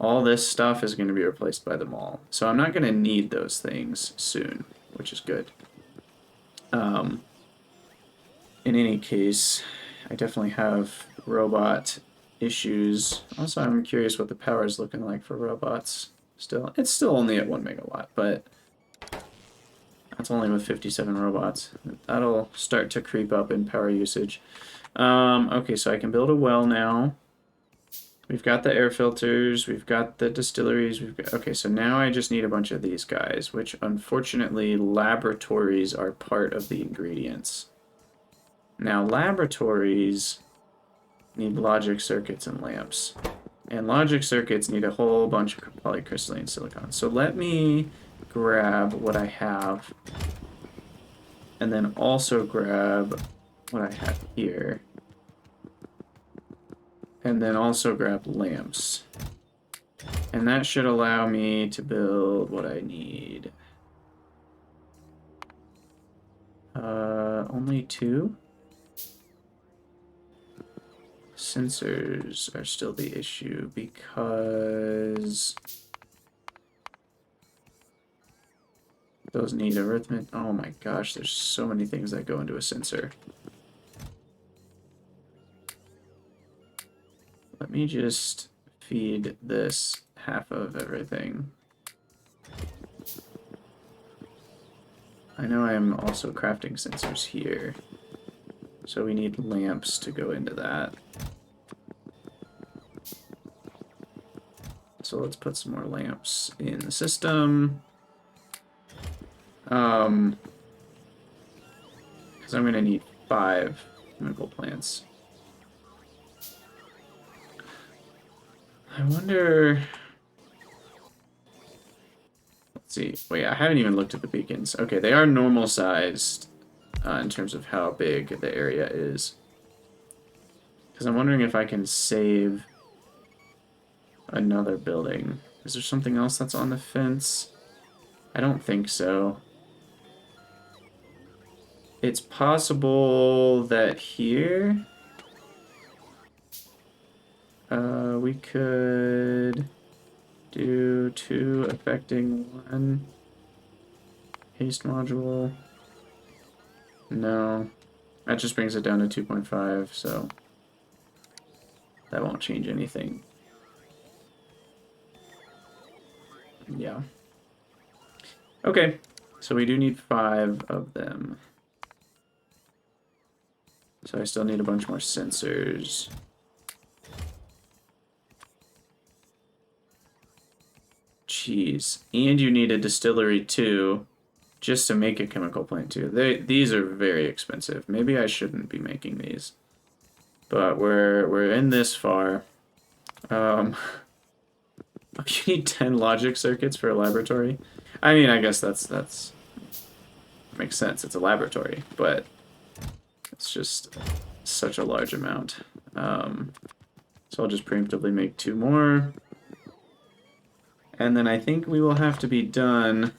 [SPEAKER 1] All this stuff is going to be replaced by the mall. So I'm not going to need those things soon, which is good. In any case, I definitely have robot issues. Also, I'm curious what the power is looking like for robots. Still, it's still only at 1 megawatt, but that's only with 57 robots. That'll start to creep up in power usage. Okay, so I can build a well now. We've got the air filters, we've got the distilleries, we've got... Okay, so now I just need a bunch of these guys, which unfortunately laboratories are part of the ingredients. Now laboratories need logic circuits and lamps. And logic circuits need a whole bunch of polycrystalline silicon. So let me grab what I have, and then also grab what I have here. And then also grab lamps. And that should allow me to build what I need. Only 2? Sensors are still the issue because those need arithmetic. Oh my gosh, there's so many things that go into a sensor. Let me just feed this half of everything. I know I am also crafting sensors here, so we need lamps to go into that. So let's put some more lamps in the system. Because I'm going to need 5 chemical plants. I wonder... Let's see. Wait, I haven't even looked at the beacons. Okay, they are normal sized in terms of how big the area is. Because I'm wondering if I can save another building. Is there something else that's on the fence? I don't think so. It's possible that here we could do 2 affecting 1 haste module. No, that just brings it down to 2.5, so that won't change anything. Yeah. Okay, so we do need 5 of them. So I still need a bunch more sensors. Jeez. And you need a distillery too, just to make a chemical plant too. These are very expensive. Maybe I shouldn't be making these. But we're in this far. You need 10 logic circuits for a laboratory. I mean, I guess that's makes sense. It's a laboratory, but it's just such a large amount. So I'll just preemptively make 2 more. And then I think we will have to be done.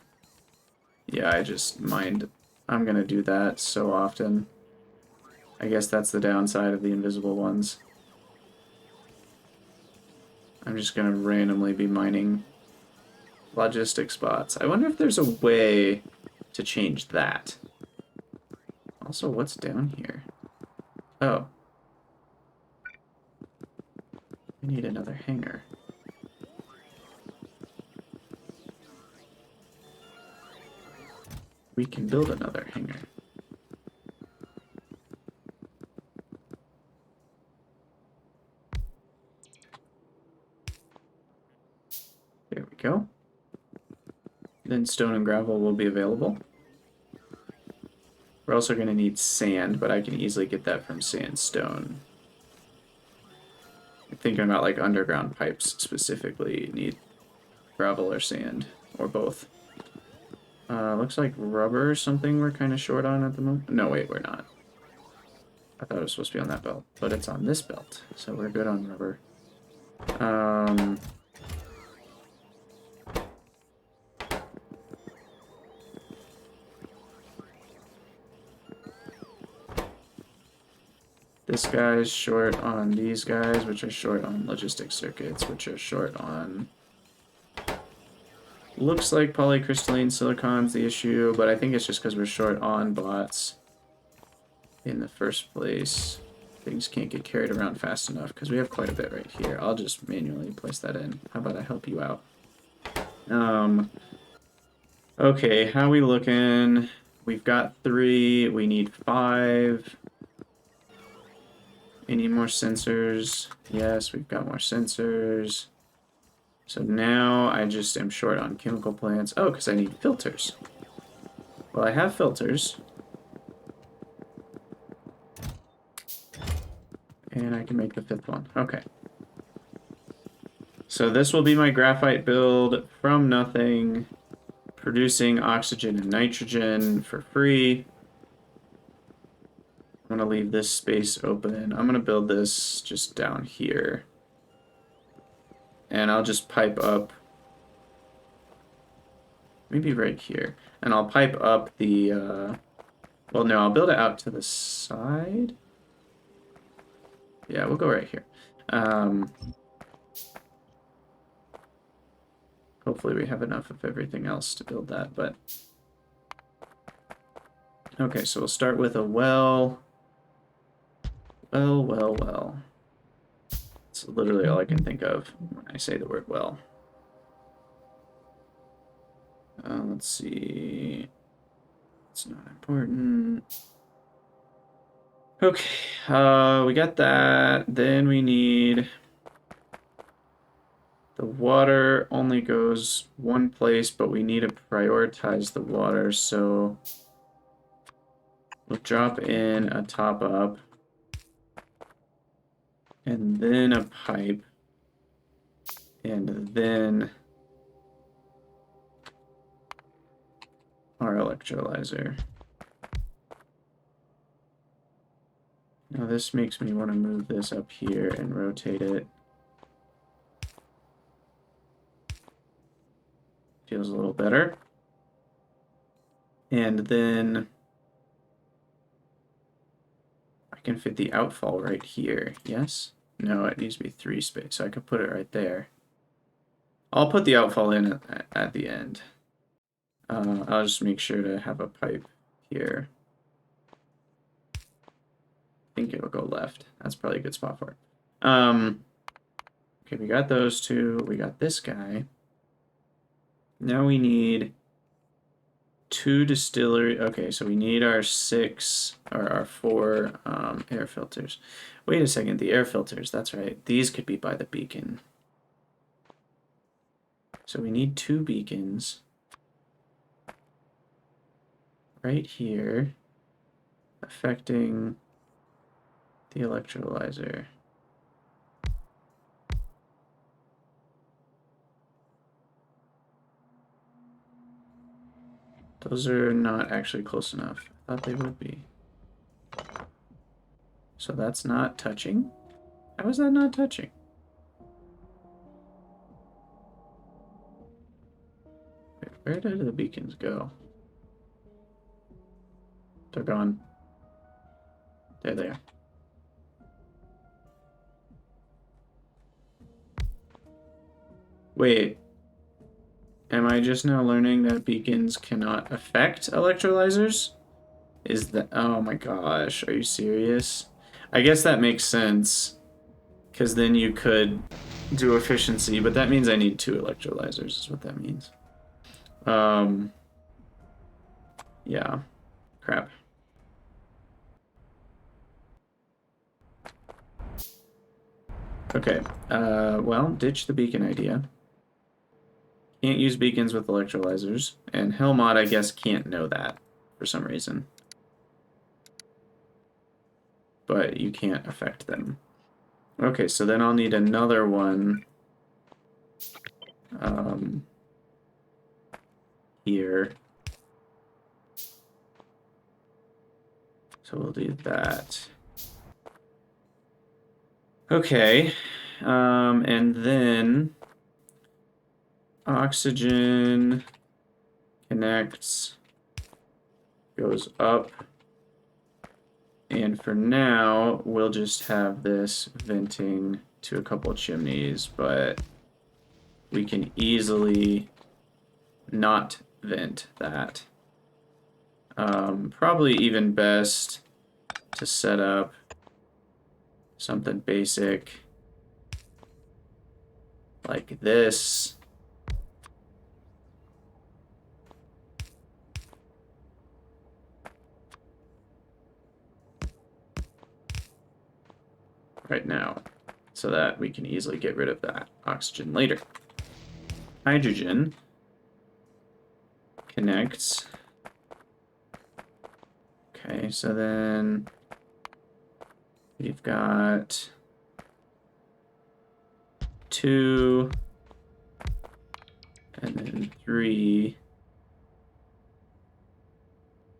[SPEAKER 1] Yeah, I just mind. I'm going to do that so often. I guess that's the downside of the invisible ones. I'm just going to randomly be mining logistic spots. I wonder if there's a way to change that. Also, what's down here? Oh. We need another hangar. We can build another hangar. There we go. Then stone and gravel will be available. We're also going to need sand, but I can easily get that from sandstone. I'm thinking about like underground pipes specifically need gravel or sand, or both. Looks like rubber is something we're kind of short on at the moment. No, wait, we're not. I thought it was supposed to be on that belt, but it's on this belt, so we're good on rubber. This guy's short on these guys, which are short on logistic circuits, which are short on... Looks like polycrystalline silicon's the issue, but I think it's just because we're short on bots in the first place. Things can't get carried around fast enough because we have quite a bit right here. I'll just manually place that in. How about I help you out? Okay, how we looking? We've got 3, we need 5. Any more sensors? Yes, we've got more sensors. So now I just am short on chemical plants. Oh, because I need filters. Well, I have filters. And I can make the 5th one. Okay. So this will be my graphite build from nothing, producing oxygen and nitrogen for free. I'm going to leave this space open. I'm going to build this just down here. And I'll just pipe up, maybe right here. And I'll pipe up the, well, no, I'll build it out to the side. Yeah, we'll go right here. Hopefully we have enough of everything else to build that, but... Okay, so we'll start with a well. Well. It's literally all I can think of when I say the word well. Let's see. It's not important. Okay, we got that. Then we need... The water only goes one place, but we need to prioritize the water, so... We'll drop in a top up. And then a pipe. And then... our electrolyzer. Now this makes me want to move this up here and rotate it. Feels a little better. And then I can fit the outfall right here. Yes? No, it needs to be 3 space, so I could put it right there. I'll put the outfall in at the end. I'll just make sure to have a pipe here. I think it'll go left. That's probably a good spot for it. Okay, we got those two. We got this guy. Now we need 2 distillery. Okay, so we need our 6 or our 4 air filters. Wait a second, the air filters. That's right. These could be by the beacon. So we need 2 beacons right here, affecting the electrolyzer. Those are not actually close enough. I thought they would be. So that's not touching? How is that not touching? Wait, where did the beacons go? They're gone. There they are. Wait. Am I just now learning that beacons cannot affect electrolyzers? Is that... Oh my gosh, are you serious? I guess that makes sense. Because then you could do efficiency, but that means I need 2 electrolyzers, is what that means. Yeah. Crap. Okay, well, ditch the beacon idea. Can't use beacons with electrolyzers, and Hellmod, I guess, can't know that for some reason. But you can't affect them. Okay, so then I'll need another one here. So we'll do that. Okay, and then oxygen connects, goes up, and for now, we'll just have this venting to a couple chimneys, but we can easily not vent that. Probably even best to set up something basic like this. right now so that we can easily get rid of that oxygen later. Hydrogen connects. Okay, so then we've got 2 and then 3.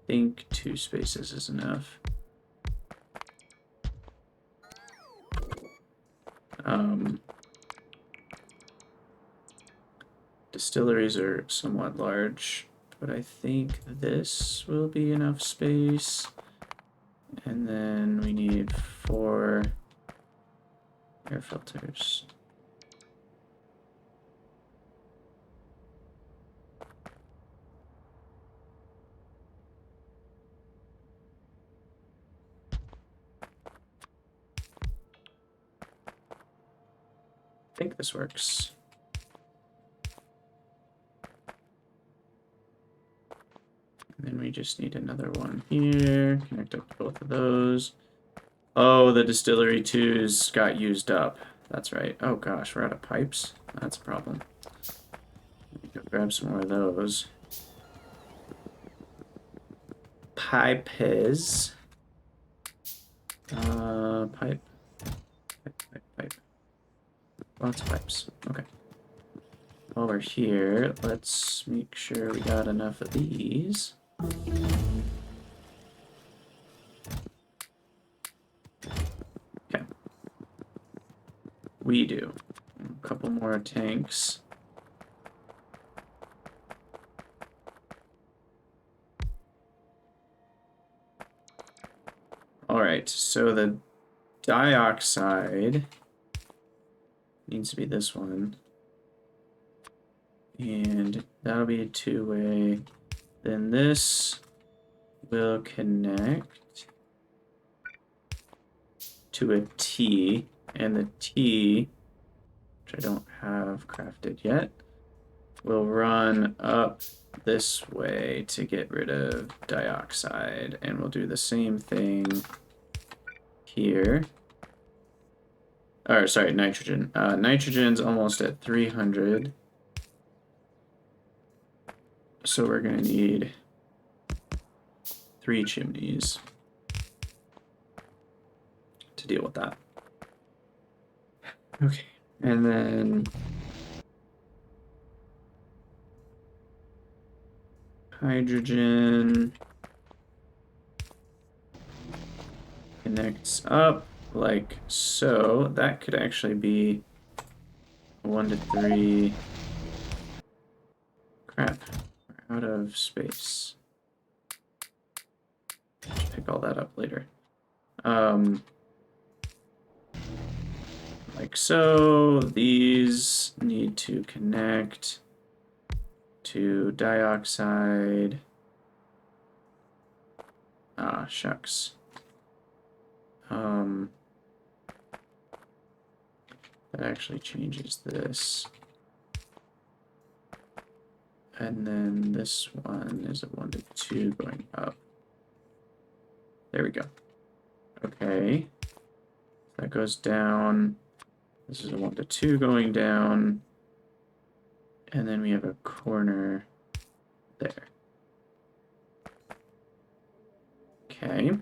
[SPEAKER 1] I think 2 spaces is enough. Distilleries are somewhat large, but I think this will be enough space. And then we need 4 air filters. I think this works. And then we just need another one here. Connect up to both of those. Oh, the distillery 2's got used up. That's right. Oh gosh, we're out of pipes. That's a problem. Let me go grab some more of those. Pipes. Pipe. Pipe. Lots of pipes. Okay. While we're here, let's make sure we got enough of these. Okay. We do. A couple more tanks. Alright, so the dioxide needs to be this one. And that'll be a 2-way. Then this will connect to a T, and the T, which I don't have crafted yet, will run up this way to get rid of dioxide, and we'll do the same thing here. Or sorry, nitrogen. Nitrogen's almost at 300. So we're gonna need 3 chimneys to deal with that. Okay, and then hydrogen connects up like so. That could actually be 1 to 3. Crap. Out of space. Just pick all that up later. Like so. These need to connect to dioxide. Ah, shucks. That actually changes this. And then this one is a 1 to 2 going up. There we go. Okay. That goes down. This is a 1 to 2 going down. And then we have a corner there. Okay.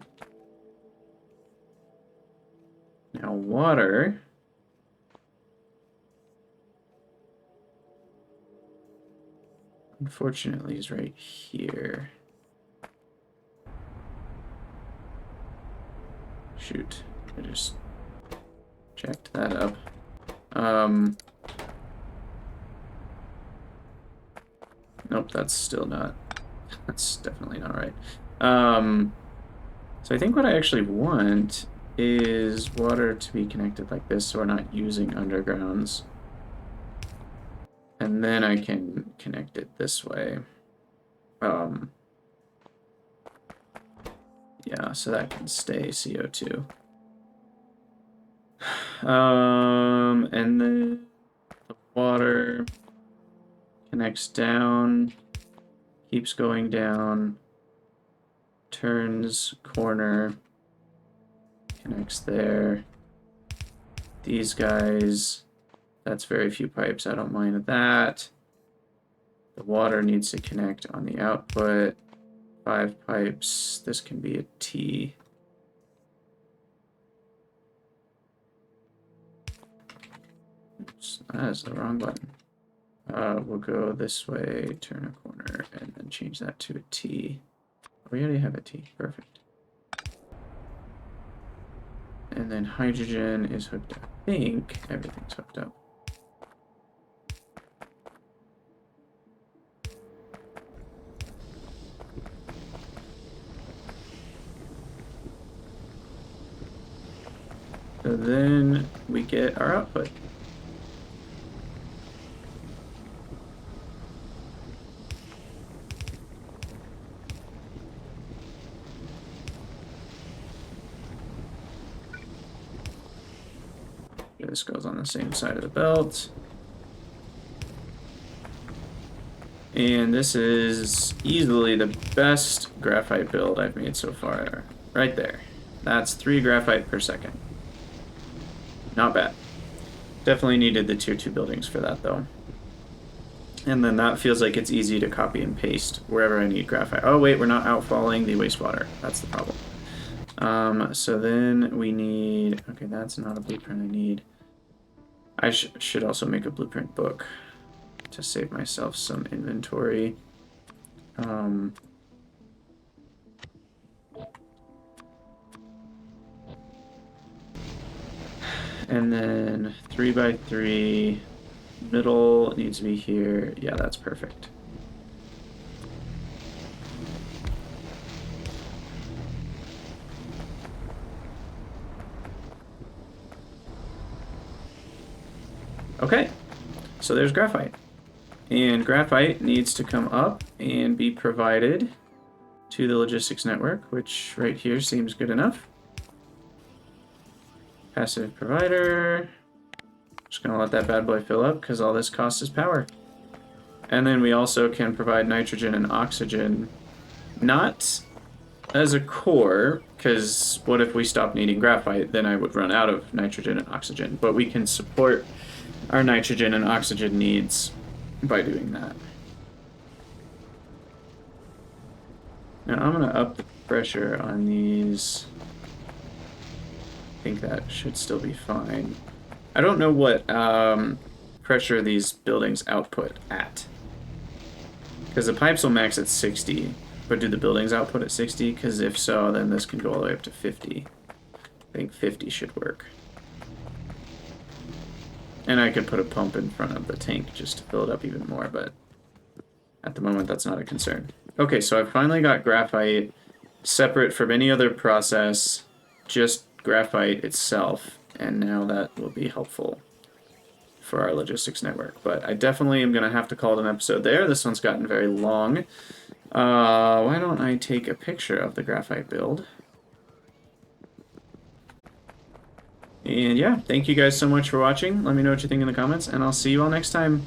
[SPEAKER 1] Now water. Unfortunately, is right here. Shoot, I just checked that up. Nope, that's still not. That's definitely not right. So I think what I actually want is water to be connected like this, so we're not using undergrounds. And then I can connect it this way. Yeah, so that can stay CO2. And then the water connects down, keeps going down, turns corner, connects there, These guys, that's very few pipes. I don't mind that. The water needs to connect on the output. 5 pipes. This can be a T. Oops, that is the wrong button. We'll go this way, turn a corner, and then change that to a T. We already have a T. Perfect. And then hydrogen is hooked up. I think everything's hooked up. So then we get our output. This goes on the same side of the belt. And this is easily the best graphite build I've made so far. Right there. That's 3 graphite per second. Not bad. Definitely needed the tier 2 buildings for that though. And then that feels like it's easy to copy and paste wherever I need graphite. Oh wait, we're not outfalling the wastewater. That's the problem. So then we need, okay, that's not a blueprint I need. I should also make a blueprint book to save myself some inventory. And then 3x3, middle needs to be here. Yeah, that's perfect. Okay, so there's graphite. And graphite needs to come up and be provided to the logistics network, which right here seems good enough. Passive provider. Just gonna let that bad boy fill up because all this costs is power. And then we also can provide nitrogen and oxygen, not as a core, because what if we stop needing graphite? Then I would run out of nitrogen and oxygen. But we can support our nitrogen and oxygen needs by doing that. Now I'm going to up the pressure on these. I think that should still be fine. I don't know what pressure these buildings output at. Because the pipes will max at 60, but do the buildings output at 60? Because if so, then this can go all the way up to 50. I think 50 should work. And I could put a pump in front of the tank just to fill it up even more, but at the moment that's not a concern. Okay, so I've finally got graphite separate from any other process, just graphite itself, and now that will be helpful for our logistics network. But I definitely am going to have to call it an episode there. This one's gotten very long. Why don't I take a picture of the graphite build? And yeah, thank you guys so much for watching. Let me know what you think in the comments, and I'll see you all next time.